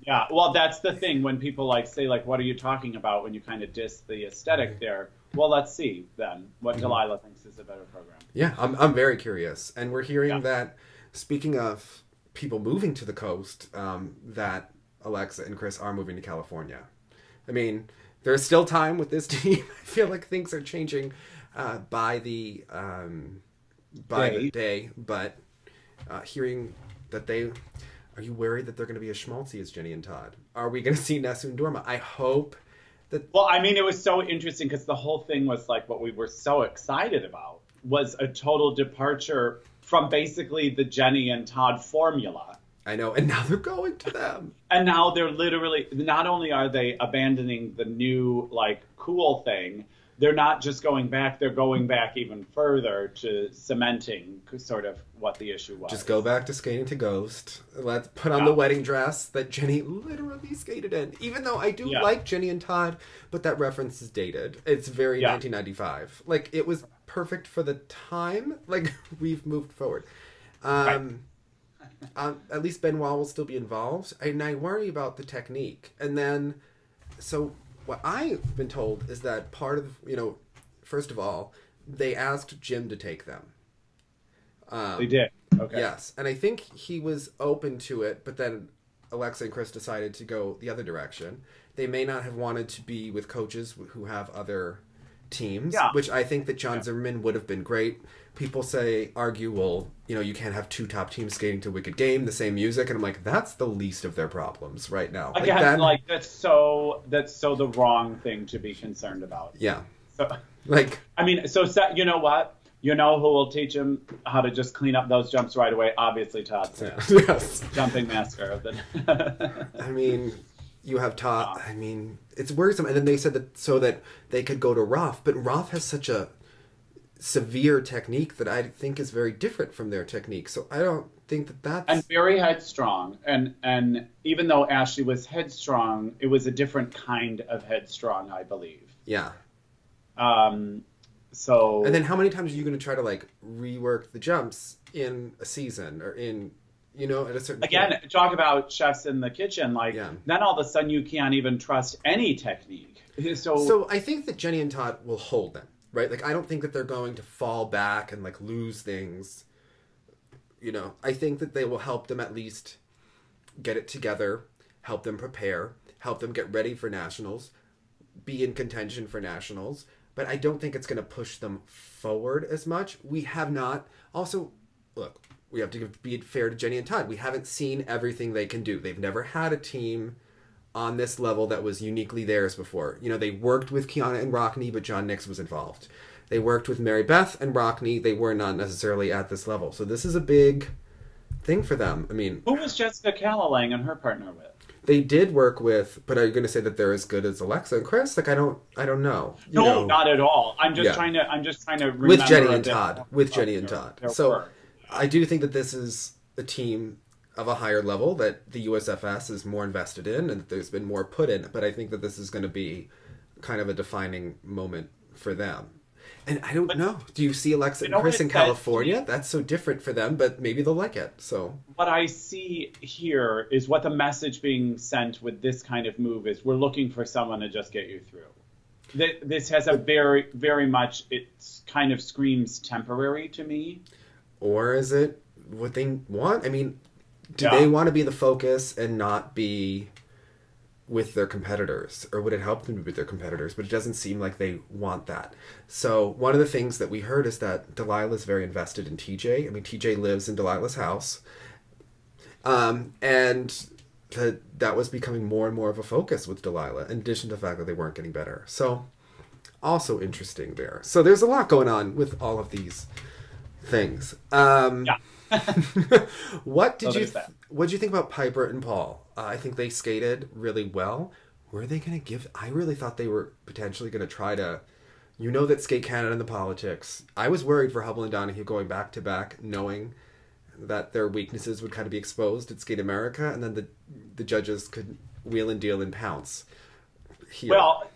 Yeah, well, that's the thing. When people say, what are you talking about when you kind of diss the aesthetic there? Well, let's see, then, what Delilah thinks is a better program. Yeah, I'm very curious. And we're hearing that, speaking of people moving to the coast, that Alexa and Chris are moving to California. I mean, there's still time with this team. I feel like things are changing by the day, but hearing that they... Are you worried that they're going to be as schmaltzy as Jenny and Todd? Are we going to see Nessun Dorma? I hope that... Well, I mean, it was so interesting because the whole thing was what we were so excited about was a total departure from basically the Jenny and Todd formula. I know, and now they're going to them. And now they're literally, not only are they abandoning the new, cool thing, they're not just going back, they're going back even further to cementing sort of what the issue was. Just go back to skating to Ghost. Let's put on the wedding dress that Jenny literally skated in. Even though I do like Jenny and Todd, but that reference is dated. It's very 1995. It was perfect for the time. We've moved forward. At least Benoit will still be involved. And I worry about the technique. And then, so... What I've been told is that part of, first of all, they asked Jim to take them. They did. Okay. Yes. And I think he was open to it, but then Alexa and Chris decided to go the other direction. They may not have wanted to be with coaches who have other teams, which I think that John Zimmerman would have been great. People argue, well, you can't have two top teams skating to Wicked Game, the same music, and I'm like, that's the least of their problems right now. Again, that's so the wrong thing to be concerned about. Yeah. So, you know what? You know who will teach him how to just clean up those jumps right away? Obviously, Todd. Yes. Jumping master of the... I mean... You have Todd. I mean, it's worrisome. And then they said that so that they could go to Roth, but Roth has such a severe technique that I think is very different from their technique. So I don't think that that's... And very headstrong. And even though Ashley was headstrong, it was a different kind of headstrong, I believe. Yeah. So... And then how many times are you going to try to, rework the jumps in a season or in... at a certain point. Talk about chefs in the kitchen. Then all of a sudden you can't even trust any technique. So I think that Jenny and Todd will hold them, right? I don't think that they're going to fall back and lose things. I think that they will help them at least get it together, help them prepare, help them get ready for nationals, be in contention for nationals. But I don't think it's going to push them forward as much. We have not. Also, look. We have to be fair to Jenny and Todd. We haven't seen everything they can do. They've never had a team on this level that was uniquely theirs before. They worked with Kiana and Rockney, but John Nix was involved. They worked with Mary Beth and Rockney. They were not necessarily at this level. So this is a big thing for them. I mean... Who was Jessica Callalang and her partner with? They did work with... But are you going to say that they're as good as Alexa and Chris? I don't know. No, not at all. I'm just trying to remember... With Jenny and Todd. So... I do think that this is a team of a higher level that the USFS is more invested in and that there's been more put in. But I think that this is going to be kind of a defining moment for them. And I don't know. Do you see Alexa and Chris in California? That's so different for them, but maybe they'll like it. So what I see here is what the message being sent with this kind of move is: we're looking for someone to just get you through. This has a very, very much, it kind of screams temporary to me. Or is it what they want? I mean, do they want to be the focus and not be with their competitors, or would it help them to be with their competitors? But it doesn't seem like they want that. So one of the things that we heard is that Delilah is very invested in TJ. I mean, TJ lives in Delilah's house, and that was becoming more and more of a focus with Delilah, in addition to the fact that they weren't getting better. So also interesting there. So there's a lot going on with all of these things. What did you think about Piper and Paul? I think they skated really well. Were they going to give... I really thought they were potentially going to try to... You know that Skate Canada and the politics. I was worried for Hubble and Donahue going back to back, knowing that their weaknesses would kind of be exposed at Skate America, and then the judges could wheel and deal and pounce here. Well,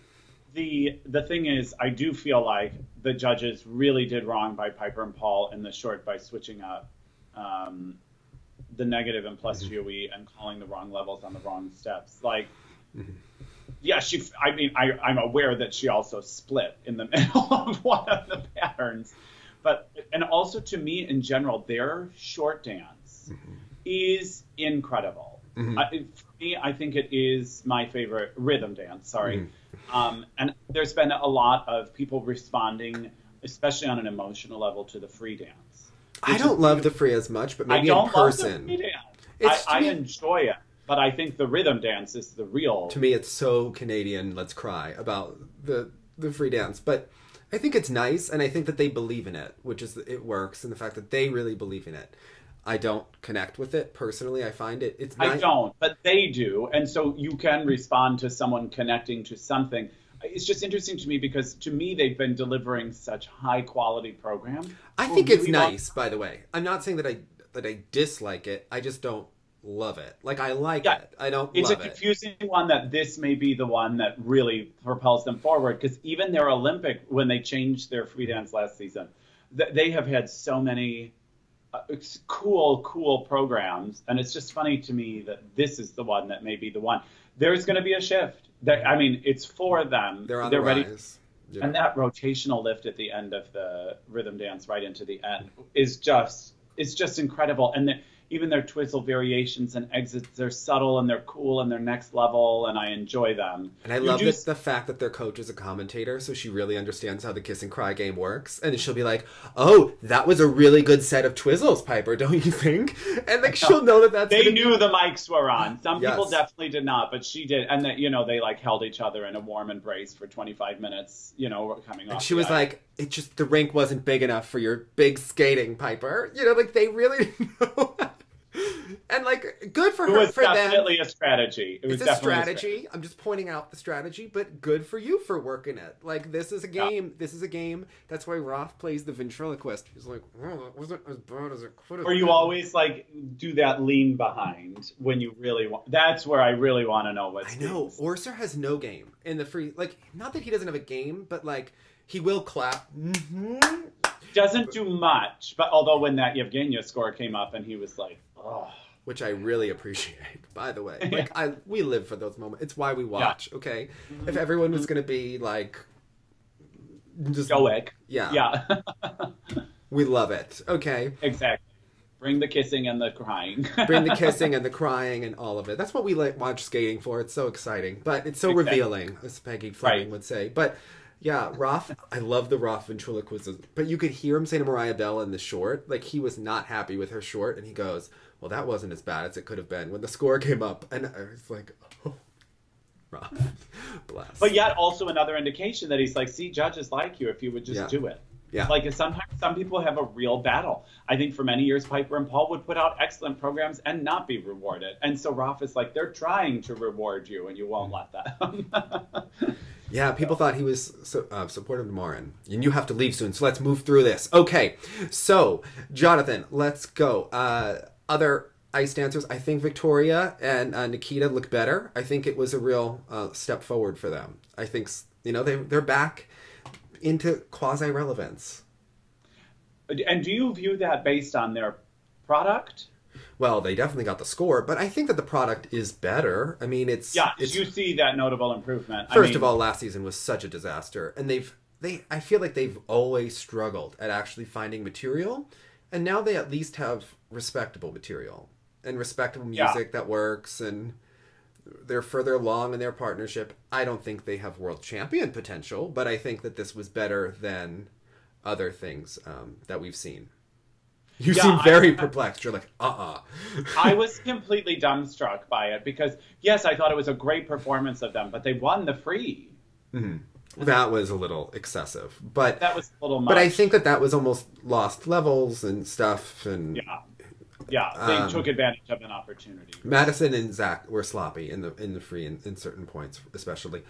the thing is, I do feel like the judges really did wrong by Piper and Paul in the short by switching up the negative and plus GOE and calling the wrong levels on the wrong steps. Like, yeah, I'm aware that she also split in the middle of one of the patterns. But, and also to me in general, their short dance is incredible. For me, I think it is my favorite rhythm dance, and there's been a lot of people responding, especially on an emotional level, to the free dance. I don't love the free as much, but maybe in person. I enjoy it, but I think the rhythm dance is the real... To me, it's so Canadian, let's cry, about the free dance. But I think it's nice, and I think that they believe in it, which is, it works, and the fact that they really believe in it. I don't connect with it personally. I find it's nice. I don't, but they do, and so you can respond to someone connecting to something. It's just interesting to me because, to me, they've been delivering such high-quality programs. I think it's nice, by the way. I'm not saying that I dislike it. I just don't love it. Like, I like it. I don't love it. It's a confusing one that this may be the one that really propels them forward, because even their Olympic, when they changed their free dance last season, they have had so many cool programs, and it's just funny to me that this is the one that may be the one. There's going to be a shift. I mean, it's for them. They're on the rise. Yeah. And that rotational lift at the end of the rhythm dance, right into the end, is just incredible. And even their twizzle variations and exits, they're subtle and they're cool and they're next level, and I enjoy them. And I love the fact that their coach is a commentator, so she really understands how the kiss and cry game works. And she'll be like, "Oh, that was a really good set of twizzles, Piper, don't you think?" And like she'll know that that's... They knew the mics were on. Some people definitely did not, but she did. And that, they like held each other in a warm embrace for 25 minutes, coming off. And she was like, "It just, the rink wasn't big enough for your big skating, Piper." Like they really know. And like, good for her. It was definitely a strategy. It's a strategy. I'm just pointing out the strategy, but good for you for working it. Like, this is a game. This is a game. That's why Roth plays the ventriloquist. He's like, "Oh, that wasn't as bad as it could have been." Or you always like do that lean behind when you really want. That's where I really want to know what's. I know. Orser has no game in the free. Like, not that he doesn't have a game, but like he will clap. Doesn't do much, but although when that Evgenia score came up and he was like, "Oh." Which I really appreciate, by the way. Like, we live for those moments. It's why we watch, okay? If everyone was going to be, like... just stoic. Yeah. We love it, okay? Exactly. Bring the kissing and the crying. Bring the kissing and the crying and all of it. That's what we watch skating for. It's so exciting. But it's so revealing, as Peggy Fleming would say. But... yeah, Roth, I love the Roth ventriloquism. But you could hear him say to Mariah Bell in the short, like, he was not happy with her short, and he goes, "Well, that wasn't as bad as it could have been." When the score came up, and I was like, "Oh, Roth, bless." But yet also another indication that he's like, "See, judges like you if you would just do it." Yeah. Like, sometimes some people have a real battle. I think for many years, Piper and Paul would put out excellent programs and not be rewarded. And so Roth is like, they're trying to reward you, and you won't let them. Yeah, people thought he was supportive of Morin. And you have to leave soon, so let's move through this. Okay, so, Jonathan, let's go. Other ice dancers. I think Victoria and Nikita look better. I think it was a real step forward for them. I think, you know, they're back into quasi-relevance. And do you view that based on their product? Well, they definitely got the score, but I think that the product is better. I mean, it's... Yeah, you see that notable improvement. First of all, last season was such a disaster, and I feel like they've always struggled at actually finding material, and now they at least have respectable material and respectable music that works, and they're further along in their partnership. I don't think they have world champion potential, but I think that this was better than other things that we've seen. You seem very perplexed. You're like, I was completely dumbstruck by it because, yes, I thought it was a great performance of them, but they won the Prix. Mm-hmm. That was a little excessive, but that was a little much. But I think that was almost lost levels and stuff, and they took advantage of an opportunity. Madison and Zach were sloppy in the Prix in certain points, especially.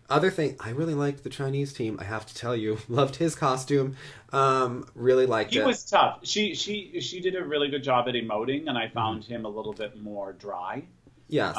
Other thing, I really liked the Chinese team. I have to tell you, loved his costume. Really liked it. He was tough. She did a really good job at emoting, and I found him a little bit more dry. Yes,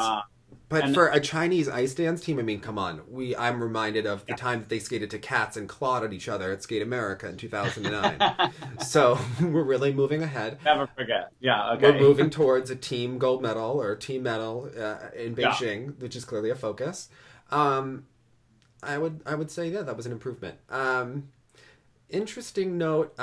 but for a Chinese ice dance team, I mean, come on. I'm reminded of the time that they skated to cats and clawed at each other at Skate America in 2009. So we're really moving ahead. Never forget. Yeah, okay. We're moving towards a team gold medal or team medal in Beijing, which is clearly a focus. I would say that was an improvement. Interesting note.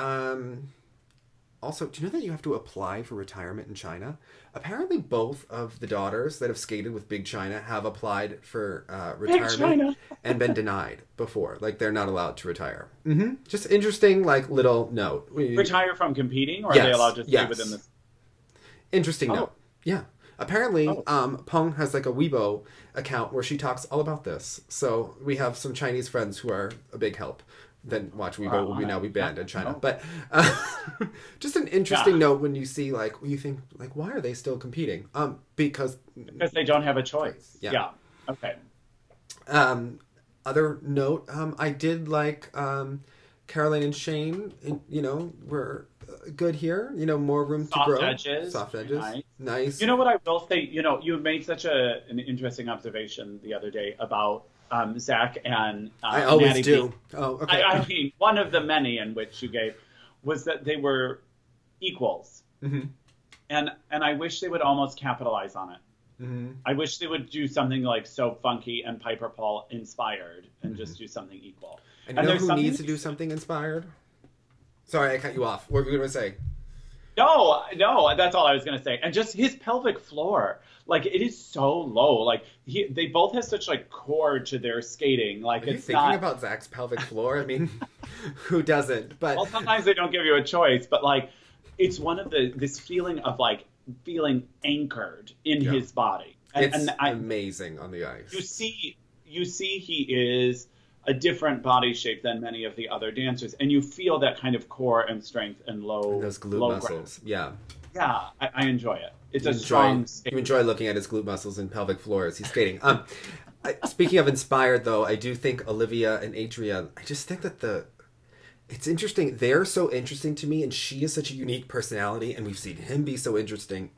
Also, do you know that you have to apply for retirement in China? Apparently, both of the daughters that have skated with Big China have applied for retirement and been denied before. Like, they're not allowed to retire. Mm-hmm. Just interesting, like, little note. Retire from competing, or are they allowed to stay within the... Interesting note. Yeah. Apparently, Peng has like a Weibo account where she talks all about this. So we have some Chinese friends who are a big help. Then watch Weibo will now be banned in China. But just an interesting note when you see like you think like why are they still competing? Because they don't have a choice. Yeah. Okay. Other note, I did like Caroline and Shane. You know, were good here. You know, more room to grow. Soft edges. Nice. You know what I will say? You know, you made such an interesting observation the other day about Zach and I always Natty do. B. Oh, okay. I mean, one of the many in which you gave was that they were equals, and I wish they would almost capitalize on it. Mm-hmm. I wish they would do something like So Funky and Piper Paul inspired, and just do something equal. And you know who needs to do something inspired? Sorry, I cut you off. What were you going to say? No, that's all I was going to say. And just his pelvic floor, like it is so low. Like they both have such like core to their skating. Like Are you thinking about Zach's pelvic floor? I mean, who doesn't? But well, sometimes they don't give you a choice. But like, it's one of this feeling of like feeling anchored in his body. It's amazing on the ice. You see, he is a different body shape than many of the other dancers, and you feel that kind of core and strength and low, and those glute muscles. Ground. Yeah, I enjoy it. It's a strong. You enjoy looking at his glute muscles and pelvic floor as he's skating. Speaking of inspired, though, I do think Olivia and Adria. I just think that it's interesting. They're so interesting to me, and she is such a unique personality, and we've seen him be so interesting.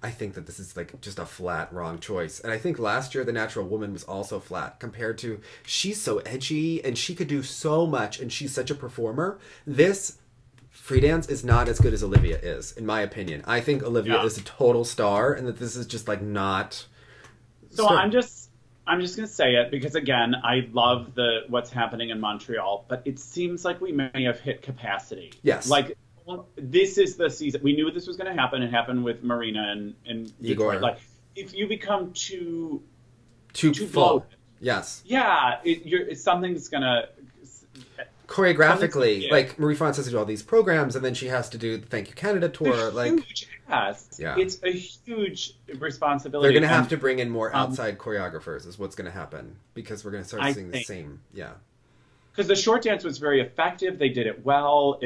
I think that this is like just a flat wrong choice. And I think last year The Natural Woman was also flat compared to she's so edgy and she could do so much and she's such a performer. This free dance is not as good as Olivia is, in my opinion. I think Olivia is a total star and that this is just like not... So I'm just going to say it because again, I love what's happening in Montreal, but it seems like we may have hit capacity. Yes. Like... This is the season. We knew this was going to happen. It happened with Marina and Igor. Detroit. Like, if you become too full, bloated, yes, something's going to choreographically. Like Marie-France has to do all these programs, and then she has to do the Thank You Canada tour. Huge task. Yeah, it's a huge responsibility. They're going to have to bring in more outside choreographers. Is what's going to happen because we're going to start seeing the same. Yeah. Because the short dance was very effective. They did it well.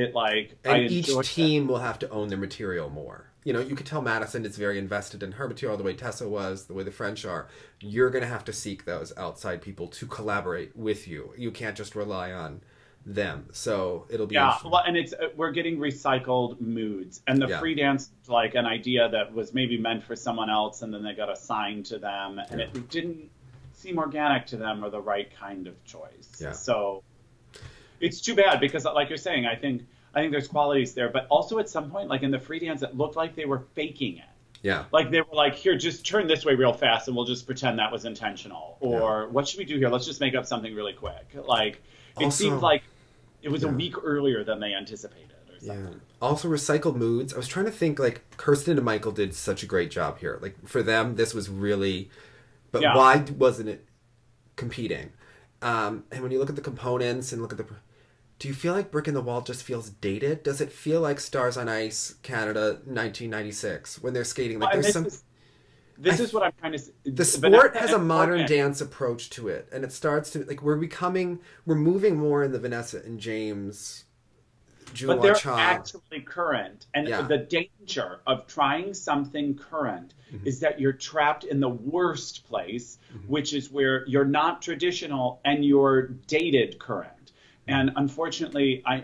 And each team will have to own their material more. You know, you could tell Madison is very invested in her material the way Tessa was, the way the French are. You're going to have to seek those outside people to collaborate with you. You can't just rely on them. So it'll be well, and it's we're getting recycled moods, and the free dance like an idea that was maybe meant for someone else, and then they got assigned to them, and it didn't seem organic to them or the right kind of choice. So it's too bad because, like you're saying, I think there's qualities there, but also at some point, like in the free dance, it looked like they were faking it. Like they were like, here, just turn this way real fast and we'll just pretend that was intentional. Or what should we do here? Let's just make up something really quick. Like it seemed like it was a week earlier than they anticipated or something. Also recycled moods. I was trying to think, like, Kirsten and Michael did such a great job here. Like for them, this was really, but why wasn't it competing? And when you look at the components and look at the, do you feel like Brick in the Wall just feels dated? Does it feel like Stars on Ice Canada 1996 when they're skating? Like there's some. This is what I'm trying to say. The sport has a modern dance approach to it, and it starts to like we're moving more in the Vanessa and James. But they're actually current, and the danger of trying something current is that you're trapped in the worst place, which is where you're not traditional and you're dated current. And unfortunately, I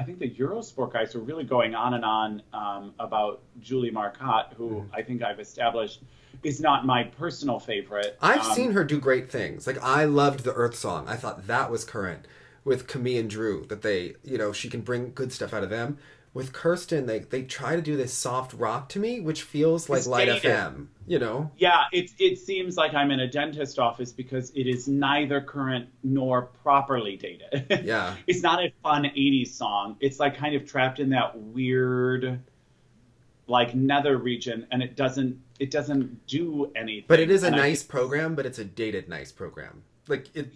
think the Eurosport guys were really going on and on about Julie Marcotte, who I think I've established is not my personal favorite. I've seen her do great things. Like, I loved the Earth Song. I thought that was current with Camille and Drew, that they, she can bring good stuff out of them. With Kirsten, they try to do this soft rock to me, which feels like Light FM, Yeah, it seems like I'm in a dentist office because it is neither current nor properly dated. It's not a fun 80s song. It's like kind of trapped in that weird, like, nether region, and it doesn't do anything. But it is a nice program, but it's a dated nice program. Like, it...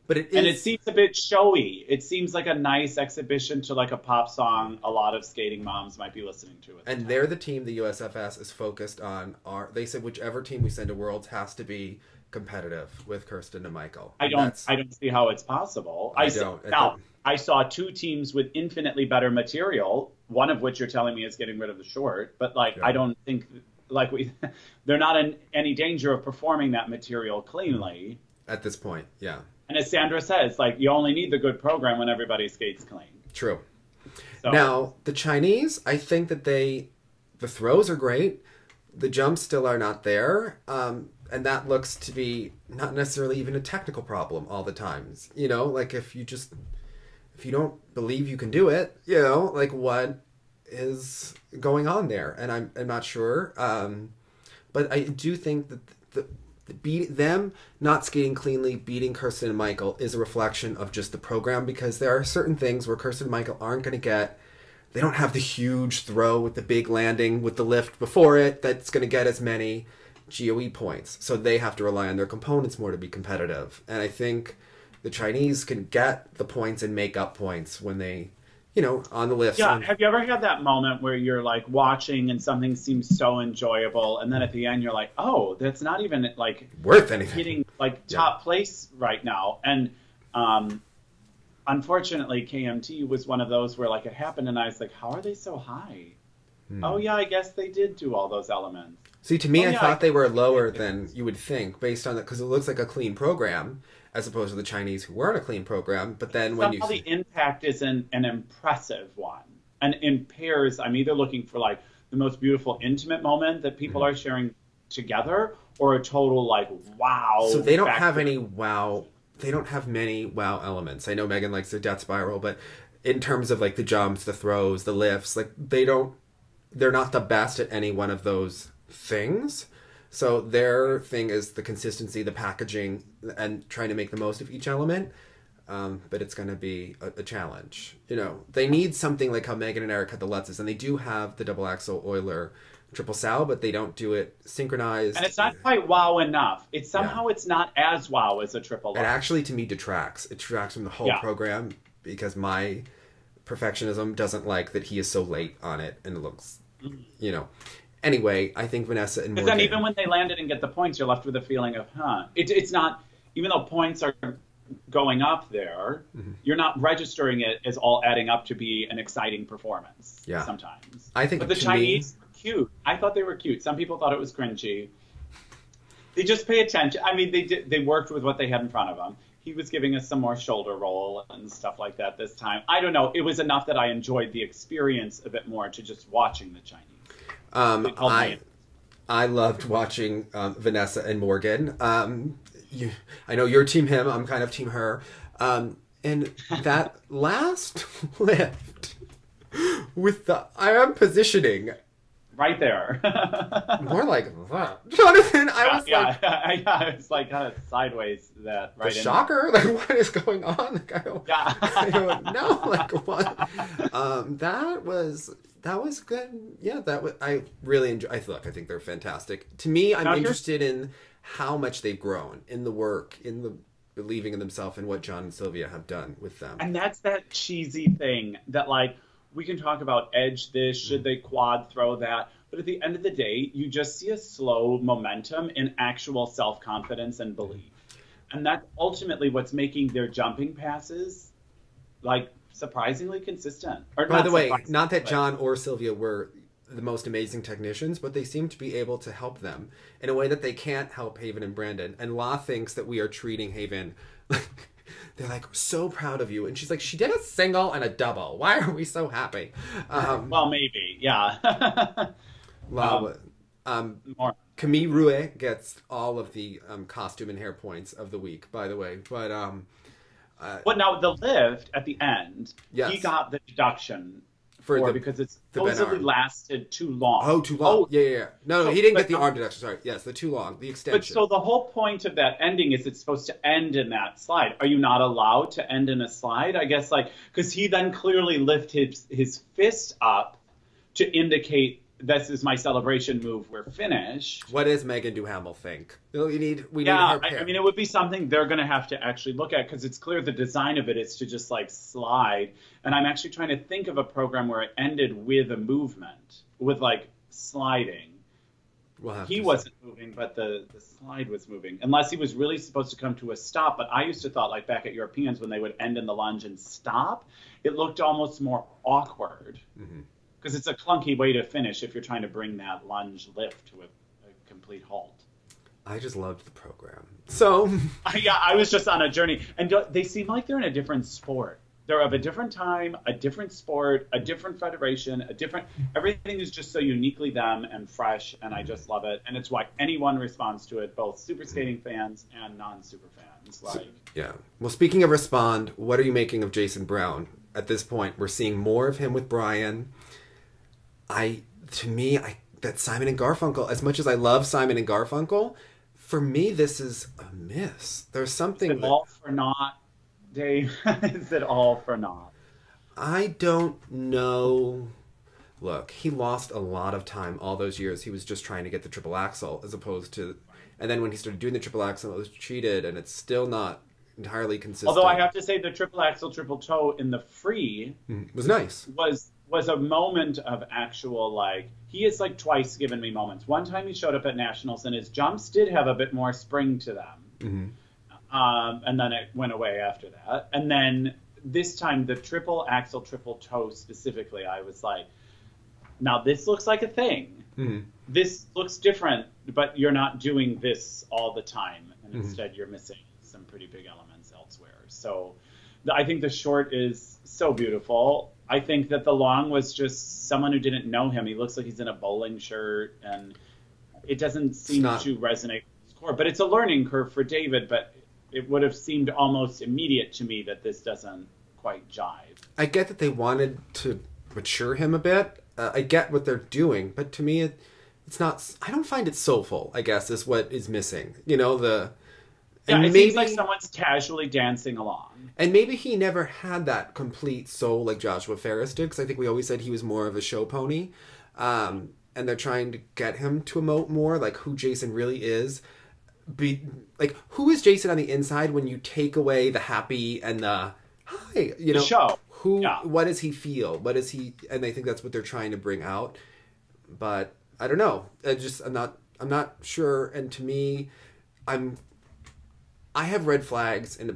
But it is... And it seems a bit showy. It seems like a nice exhibition to like a pop song a lot of skating moms might be listening to. And they're the team the USFS is focused on. They said whichever team we send to Worlds has to be competitive with Kirsten and Michael. I don't see how it's possible. I saw two teams with infinitely better material, one of which you're telling me is getting rid of the short. But like, I don't think like they're not in any danger of performing that material cleanly. At this point, And as Sandra says, like, you only need the good program when everybody skates clean. True. So. Now, the Chinese, I think that the throws are great. The jumps still are not there. And that looks to be not necessarily even a technical problem all the times. Like if you don't believe you can do it, like what is going on there? And I'm not sure. But I do think that them not skating cleanly, beating Kirsten and Michael is a reflection of just the program, because there are certain things where Kirsten and Michael aren't going to get. They don't have the huge throw with the big landing with the lift before it that's going to get as many GOE points. So they have to rely on their components more to be competitive. And I think the Chinese can get the points and make up points when they, on the lift. Yeah, have you ever had that moment where you're like watching and something seems so enjoyable, and then at the end you're like, oh, that's not even like worth anything, hitting like top place right now. And unfortunately, KMT was one of those where like it happened, and I was like, how are they so high? Oh yeah, I guess they did do all those elements. See, to me, I thought they were lower than you would think based on that, because it looks like a clean program, as opposed to the Chinese who weren't a clean program. But then when somehow the impact isn't an impressive one. And in pairs, I'm either looking for like the most beautiful intimate moment that people are sharing together, or a total like wow. So they don't have any wow. They don't have many wow elements. I know Megan likes their death spiral, but in terms of like the jumps, the throws, the lifts, like they're not the best at any one of those things. So their thing is the consistency, the packaging, and trying to make the most of each element. But it's going to be a challenge. They need something like how Megan and Eric had the Lutzes, and they do have the double axel Euler triple sow, but they don't do it synchronized. And it's not quite wow enough. It's somehow it's not as wow as a triple Lutz. It actually, to me, detracts. It detracts from the whole program, because my perfectionism doesn't like that he is so late on it, and it looks, Anyway, I think Vanessa and Morgan... But then even when they land it and get the points, you're left with a feeling of, it's not... Even though points are going up there, you're not registering it as all adding up to be an exciting performance sometimes. I think but the Chinese were cute. I thought they were cute. Some people thought it was cringy. They just pay attention. I mean, they worked with what they had in front of them. he was giving us some more shoulder roll and stuff like that this time. I don't know. It was enough that I enjoyed the experience a bit more to just watching the Chinese. I loved watching Vanessa and Morgan. I know you're team him. I'm kind of team her. And that last lift with the arm positioning. Right there. More like that. Jonathan, I was like kind of sideways that right the shocker? Like, what is going on? Like, I don't know. Like, what? That was good. Yeah, I really enjoy. I think they're fantastic. To me, I'm interested in how much they've grown in the work, in the believing in themselves, and what John and Sylvia have done with them. And that's that cheesy thing that, like, we can talk about edge this, should they quad throw that, but at the end of the day, you just see a slow momentum in actual self-confidence and belief. And that's ultimately what's making their jumping passes, like, surprisingly consistent. By the way, not that John or Sylvia were the most amazing technicians, but they seem to be able to help them in a way that they can't help Haven and Brandon. And La thinks that we are treating Haven like, they're like, so proud of you. And she's like, she did a single and a double. Why are we so happy? Well, maybe, yeah. Camille Rouet gets all of the costume and hair points of the week, by the way. But now the lift at the end, yes. He got the deduction because it supposedly supposedly lasted too long. Oh, too long. Yeah. No, he didn't get the arm deduction. Sorry. Yes, the too long. The extension. But so the whole point of that ending is it's supposed to end in that slide. Are you not allowed to end in a slide? I guess, like, because he then clearly lifted his fist up to indicate this is my celebration move. We're finished. What does Megan Duhamel think? We need her pair. I mean, it would be something they're going to have to actually look at because it's clear the design of it is to just like slide. And I'm actually trying to think of a program where it ended with a movement, with like sliding. He wasn't moving, but the slide was moving. Unless he was really supposed to come to a stop. But I used to thought, like back at Europeans, when they would end in the lunge and stop, it looked almost more awkward. Mm-hmm. Because it's a clunky way to finish if you're trying to bring that lunge lift to a complete halt. I just loved the program. So I was just on a journey. And they seem like they're in a different sport. They're of a different time, a different sport, a different federation, everything is just so uniquely them and fresh, and I just love it. And it's why anyone responds to it, both super skating fans and non-super fans. Yeah. Well, speaking of respond, what are you making of Jason Brown? At this point, we're seeing more of him with Brian. That Simon and Garfunkel, as much as I love Simon and Garfunkel, for me, this is a miss. There's something... Is it all for naught, Dave? Is it all for naught? I don't know. Look, he lost a lot of time all those years. He was just trying to get the triple axel as opposed to... And then when he started doing the triple axel, it was cheated, and it's still not entirely consistent. Although I have to say the triple axel, triple toe in the free... was nice. Was a moment of actual, like, he has, like, twice given me moments. One time he showed up at Nationals and his jumps did have a bit more spring to them. Mm-hmm. And then it went away after that. And then this time, the triple axel, triple toe specifically, I was like, now this looks like a thing. Mm-hmm. This looks different, but you're not doing this all the time. And instead you're missing some pretty big elements elsewhere. So I think the short is so beautiful. I think that the long was just someone who didn't know him. He looks like he's in a bowling shirt, and it doesn't seem to resonate with his core. But it's a learning curve for David, but it would have seemed almost immediate to me that this doesn't quite jive. I get that they wanted to mature him a bit. I get what they're doing, but to me, it's not... I don't find it soulful, I guess, is what is missing. You know, it seems like someone's casually dancing along. And maybe he never had that complete soul like Joshua Ferris did, because I think we always said he was more of a show pony. And they're trying to get him to emote more, like who Jason really is. Like, who is Jason on the inside when you take away the happy and the, hi, you know. The show. What does he feel? What is he, and I think that's what they're trying to bring out. But I don't know. I'm not sure. And to me, I have red flags in the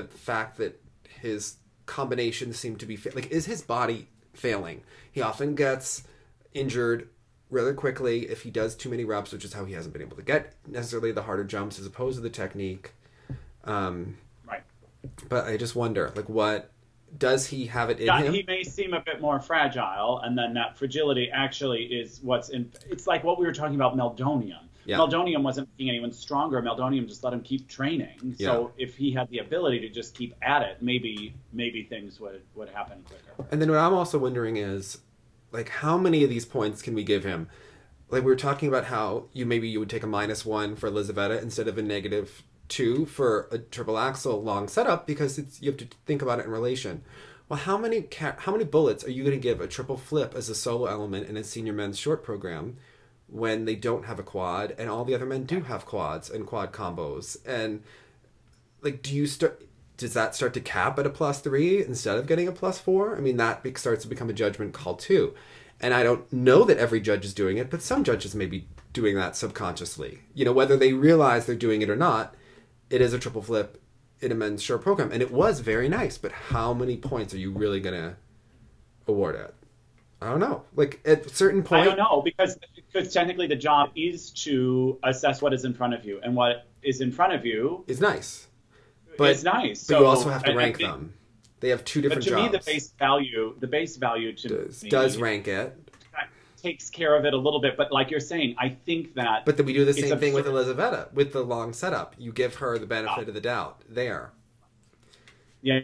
fact that his combinations seem to be... Like, is his body failing? He often gets injured rather quickly if he does too many reps, which is how he hasn't been able to get necessarily the harder jumps as opposed to the technique. Right. But I just wonder, like, what does he have it in him? He may seem a bit more fragile, and then that fragility actually is what's in. It's like what we were talking about meldonium. Yeah. Meldonium wasn't making anyone stronger. Meldonium just let him keep training. So if he had the ability to just keep at it, maybe things would happen quicker. And then what I'm also wondering is, like, how many of these points can we give him? Like, we were talking about how you would take a -1 for Elizaveta instead of a -2 for a triple axel long setup, because you have to think about it in relation. Well, how many bullets are you going to give a triple flip as a solo element in a senior men's short program when they don't have a quad and all the other men do have quads and quad combos? And like, does that start to cap at a +3 instead of getting a +4? I mean, that starts to become a judgment call too. And I don't know that every judge is doing it, but some judges may be doing that subconsciously. You know, whether they realize they're doing it or not, it is a triple flip in a men's short program. And it was very nice, but how many points are you really going to award it? I don't know. Like, at a certain point... I don't know, because technically the job is to assess what is in front of you. And what is in front of you... is nice. But it's nice. But you also have to rank them. They have two different jobs. But to me, the base value does rank it. Takes care of it a little bit, but like you're saying, I think that... But then we do the same thing with Elizaveta, with the long setup. You give her the benefit of the doubt there. Yeah.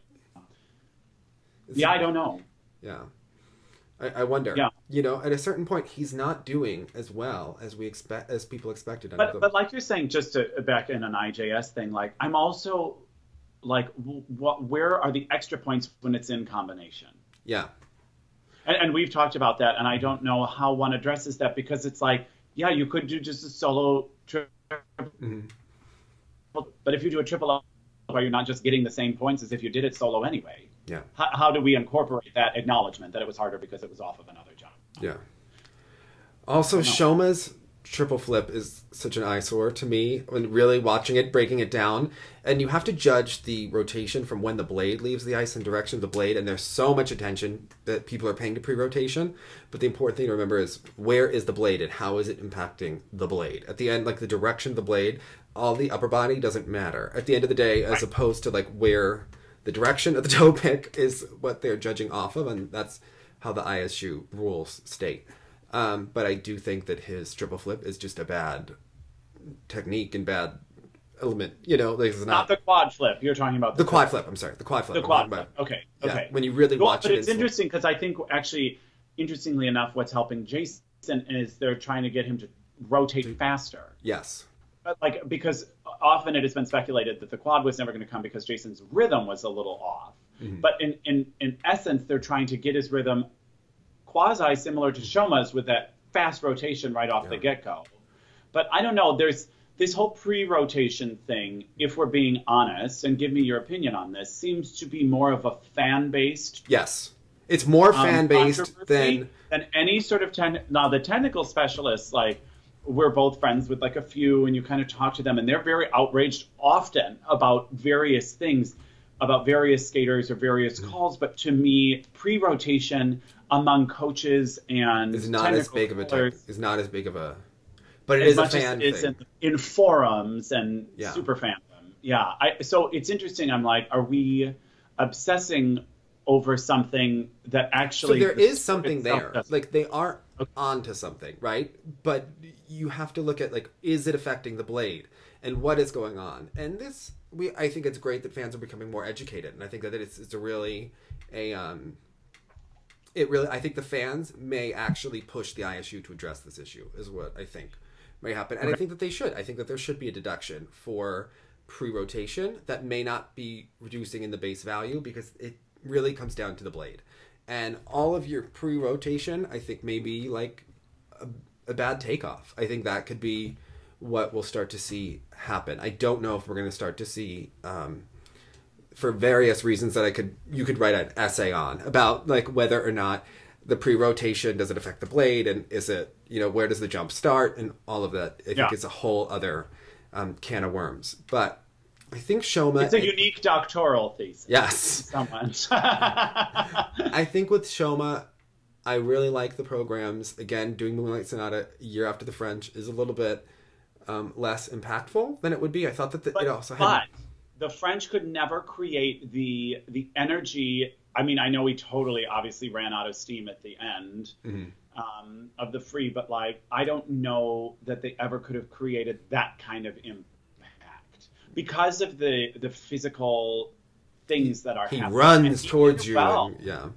I don't know. Yeah. I wonder. Yeah. You know, at a certain point, he's not doing as well as people expected. But like you're saying, just to back in an IJS thing, like, I'm also... like, where are the extra points when it's in combination? Yeah. And we've talked about that, and I don't know how one addresses that, because it's like, yeah, you could do just a solo triple, but if you do a triple, you're not just getting the same points as if you did it solo anyway. Yeah. How do we incorporate that acknowledgement that it was harder because it was off of another job? Yeah. Also, Shoma's triple flip is such an eyesore to me when really watching it, breaking it down. And you have to judge the rotation from when the blade leaves the ice and direction of the blade. And there's so much attention that people are paying to pre-rotation. But the important thing to remember is, where is the blade and how is it impacting the blade? At the end, like, the direction of the blade, all the upper body doesn't matter at the end of the day, as opposed to like where the direction of the toe pick is what they're judging off of. And that's how the ISU rules state. But I do think that his triple flip is just a bad technique and bad element. You know, like, it's not the quad flip. You're talking about the quad flip. I'm sorry, the quad flip. The quad flip. Okay. Yeah, when you really watch it. But it's interesting because I think, actually, interestingly enough, what's helping Jason is they're trying to get him to rotate faster. Yes. Like, because often it has been speculated that the quad was never going to come because Jason's rhythm was a little off. Mm-hmm. But in essence, they're trying to get his rhythm quasi similar to Shoma's with that fast rotation right off the get-go. But I don't know, there's this whole pre-rotation thing, if we're being honest, and give me your opinion on this, seems to be more of a fan-based... Yes. It's more fan-based than any sort of... Now, the technical specialists, like, we're both friends with, like, a few, and you kind of talk to them, and they're very outraged often about various things, about various skaters or various calls. But to me, pre-rotation among coaches and is not as big of a but it is a fan thing. In forums and super fandom. Yeah. So it's interesting. I'm like, are we obsessing over something that actually... So there is something there. Like, they are onto something, right? But you have to look at, like, is it affecting the blade? And what is going on? And this... I think it's great that fans are becoming more educated, and I think that it's a really I think the fans may actually push the ISU to address this issue, is what I think may happen. And I think that they should. I think that there should be a deduction for pre-rotation that may not be reducing in the base value, because it really comes down to the blade. And all of your pre-rotation, I think, may be like a bad takeoff. I think that could be what we'll start to see happen. I don't know if we're going to start to see, for various reasons that you could write an essay on, about like whether or not the pre-rotation, does it affect the blade, and is it, you know, where does the jump start, and all of that. I think it's a whole other can of worms. But I think Shoma... It's a unique doctoral thesis. Yes. Someone's. I think with Shoma, I really like the programs. Again, doing Moonlight Sonata a year after the French is a little bit less impactful than it would be. I thought that it also had... the French could never create the energy. I mean, I know he totally obviously ran out of steam at the end of the free, but like, I don't know that they ever could have created that kind of impact because of the physical things that are happening. He runs towards you. And, yeah.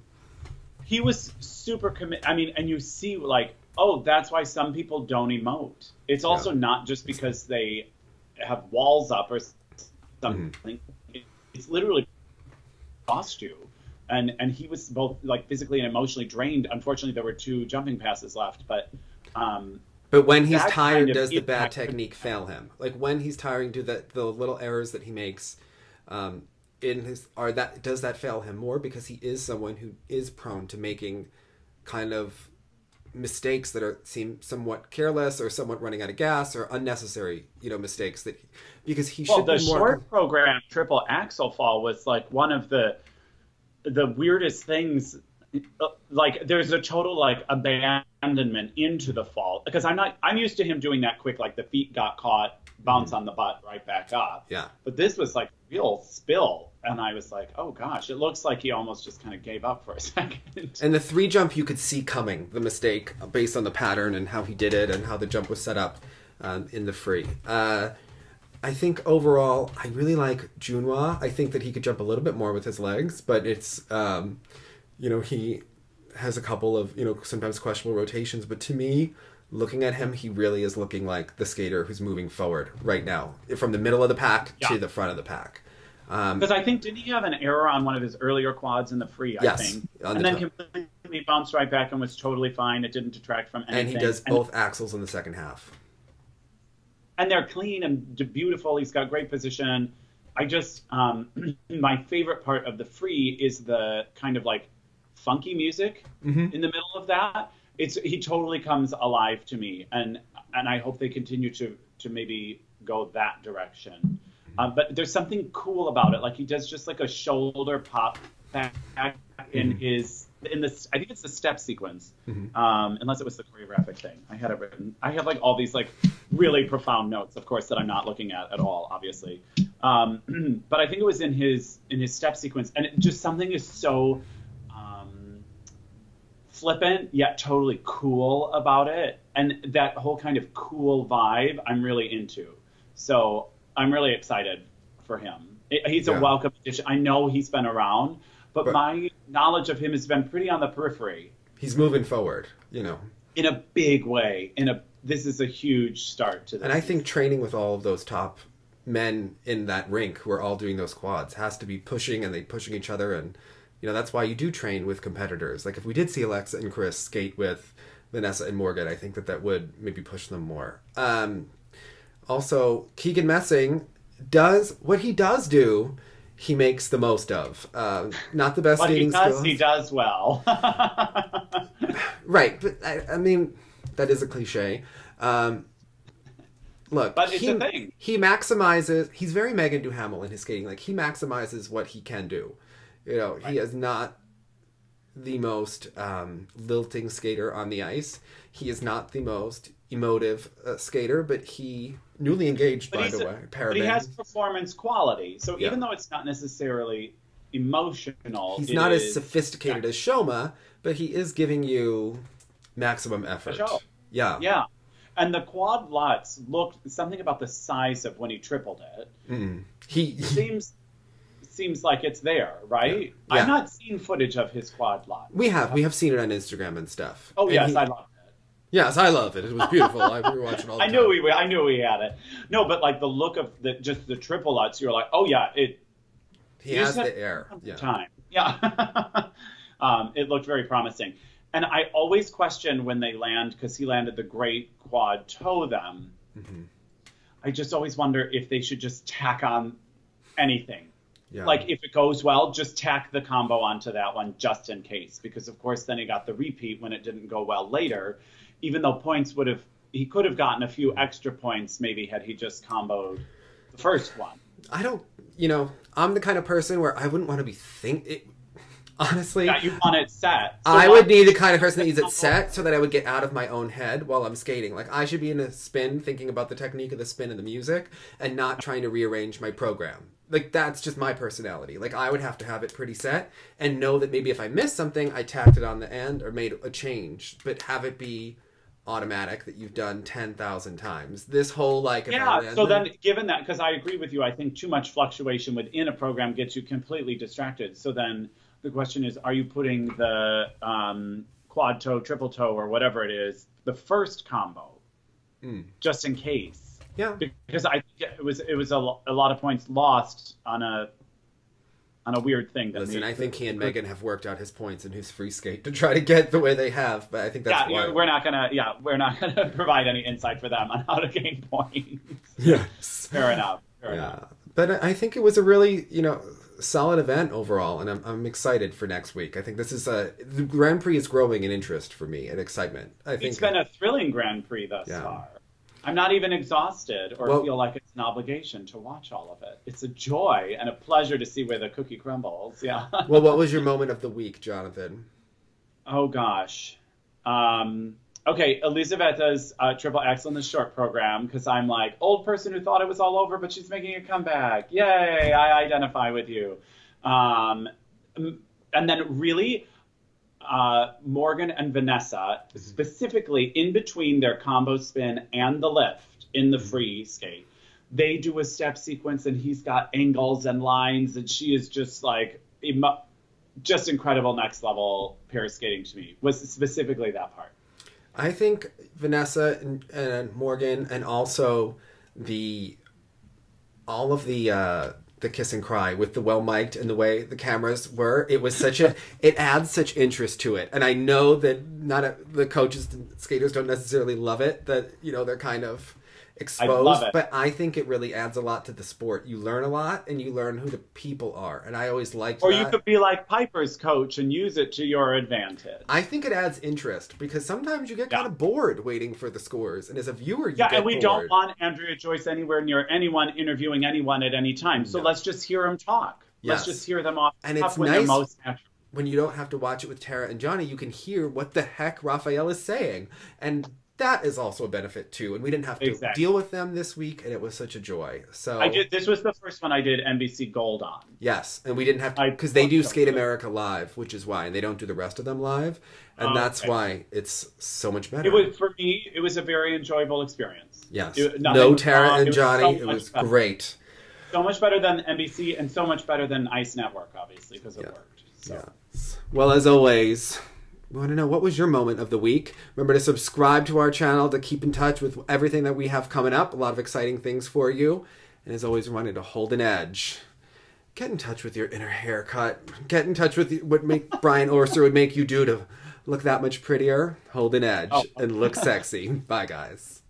He was super committed. I mean, and you see like, oh, that's why some people don't emote. It's also not just because they have walls up or something. It's literally cost you. And he was both like physically and emotionally drained. Unfortunately, there were 2 jumping passes left, but when he's tired, does the bad technique fail him? Like when he's tiring, do the little errors that he makes does that fail him more because he is someone who is prone to making kind of mistakes that seem somewhat careless or somewhat running out of gas or unnecessary, mistakes because he should be more. The short program triple Axel fall was like one of the weirdest things. Like there's a total like abandonment into the fall because I'm used to him doing that quick, like the feet got caught, bounce on the butt, right back up. Yeah. But this was like real spill. And I was like, oh gosh, it looks like he almost just kind of gave up for a second. And the 3 jump you could see coming, the mistake based on the pattern and how he did it and how the jump was set up in the free. I think overall, I really like Junhwa. I think that he could jump a little bit more with his legs, but it's, he has a couple of, sometimes questionable rotations. But to me, looking at him, he really is looking like the skater who's moving forward right now, from the middle of the pack to the front of the pack. Because I think, didn't he have an error on one of his earlier quads in the free, I think? And then completely bounced right back and was totally fine. It didn't detract from anything. And he does both axles in the second half. And they're clean and beautiful. He's got great position. I just, my favorite part of the free is the kind of like funky music in the middle of that. He totally comes alive to me. And I hope they continue to maybe go that direction. But there's something cool about it. Like he does just like a shoulder pop back in I think it's the step sequence, unless it was the choreographic thing. I had it written. I have like all these like really profound notes, of course, that I'm not looking at all, obviously. But I think it was in his step sequence, and something is so flippant yet totally cool about it, and that whole kind of cool vibe I'm really into. So I'm really excited for him. He's a welcome addition. I know he's been around, but my knowledge of him has been pretty on the periphery. He's moving forward, in a big way. This is a huge start to this. And I think training with all of those top men in that rink who are all doing those quads has to be pushing, and they pushing each other, and that's why you do train with competitors. Like if we did see Alexa and Chris skate with Vanessa and Morgan, I think that would maybe push them more. Also, Keegan Messing does what he does do. He makes the most of. Not the best skating skills. He does well. Right, but I mean, that is a cliche. Look, but it's a thing. He maximizes. He's very Megan Duhamel in his skating. Like he maximizes what he can do. He is not the most lilting skater on the ice. He is not the most emotive skater, but he newly engaged, by the way. But he has performance quality. So even though it's not necessarily emotional, he's not as sophisticated as Shoma, but he is giving you maximum effort. Yeah. Yeah. And the quad lots looked something about the size of when he tripled it. He seems like it's there, right? Yeah. I've not seen footage of his quad lot. We have seen it on Instagram and stuff. Oh, yes, I love it. Yes, I love it. It was beautiful. We were watching all the time. I knew he had it. No, but like the look of just the triple lots, you're like, oh yeah, he has the air. Yeah. Time. Yeah. It looked very promising. And I always question when they land, because he landed the great quad toe them. I just always wonder if they should just tack on anything. Yeah. Like if it goes well, just tack the combo onto that one just in case. Because of course then he got the repeat when it didn't go well later. Even though he could have gotten a few extra points maybe had he just comboed the first one. I'm the kind of person where I wouldn't want to be honestly. Yeah, you want it set. So I would be the kind of person that needs it set so that I would get out of my own head while I'm skating. Like I should be in a spin thinking about the technique of the spin and the music and not trying to rearrange my program. like, that's just my personality. Like, I would have to have it pretty set and know that maybe if I missed something, I tacked it on the end or made a change, but have it be automatic that you've done 10,000 times. This whole, like... So then, given that, because I agree with you, I think too much fluctuation within a program gets you completely distracted. So then the question is, are you putting the quad toe, triple toe, or whatever it is, the first combo, just in case? Yeah, because I think it was a lot of points lost on a weird thing. Listen, I think he and Megan have worked out his points in his free skate to try to get the way they have, but I think that's why we're not gonna provide any insight for them on how to gain points. Yes, fair enough. Fair enough. But I think it was a really solid event overall, and I'm excited for next week. I think this is the Grand Prix is growing in interest for me and excitement. I think it's been a thrilling Grand Prix thus far. I'm not even exhausted or feel like it's an obligation to watch all of it. It's a joy and a pleasure to see where the cookie crumbles. Yeah. Well, what was your moment of the week, Jonathan? Oh, gosh. Okay, Elizaveta's triple Axel in the short program, because I'm like, old person who thought it was all over, but she's making a comeback. Yay, I identify with you. And then really... Morgan and Vanessa, specifically in between their combo spin and the lift in the free skate, they do a step sequence and he's got angles and lines and she is just like just incredible next level pair skating to me, was specifically that part. I think Vanessa and Morgan and also all of the kiss and cry with the well mic'd and the way the cameras were, it was it adds such interest to it. And I know that the coaches and skaters don't necessarily love it, that they're kind of exposed, but I think it really adds a lot to the sport. You learn a lot and you learn who the people are, and I always liked that. Or you could be like Piper's coach and use it to your advantage. I think it adds interest because sometimes you get kind of bored waiting for the scores, and as a viewer you get and we bored. Don't want Andrea Joyce anywhere near anyone interviewing anyone at any time, so let's just hear them talk. Let's just hear them off. And it's nice most when you don't have to watch it with Tara and Johnny, you can hear what the heck Raphael is saying, and that is also a benefit too, and we didn't have to deal with them this week, and it was such a joy. So this was the first one I did NBC Gold on. Yes, and we didn't have to, because they do Skate America live, which is why, and they don't do the rest of them live, and that's why it's so much better. For me, it was a very enjoyable experience. Yes, no Tara and Johnny, it was great. So much better than NBC, and so much better than Ice Network, obviously, because it worked. So. Yes. Well, as always, we want to know, what was your moment of the week? Remember to subscribe to our channel to keep in touch with everything that we have coming up. A lot of exciting things for you. And as always, remember to hold an edge. Get in touch with your inner haircut. Get in touch with what Brian Orser would make you do to look that much prettier. Hold an edge and look sexy. Bye, guys.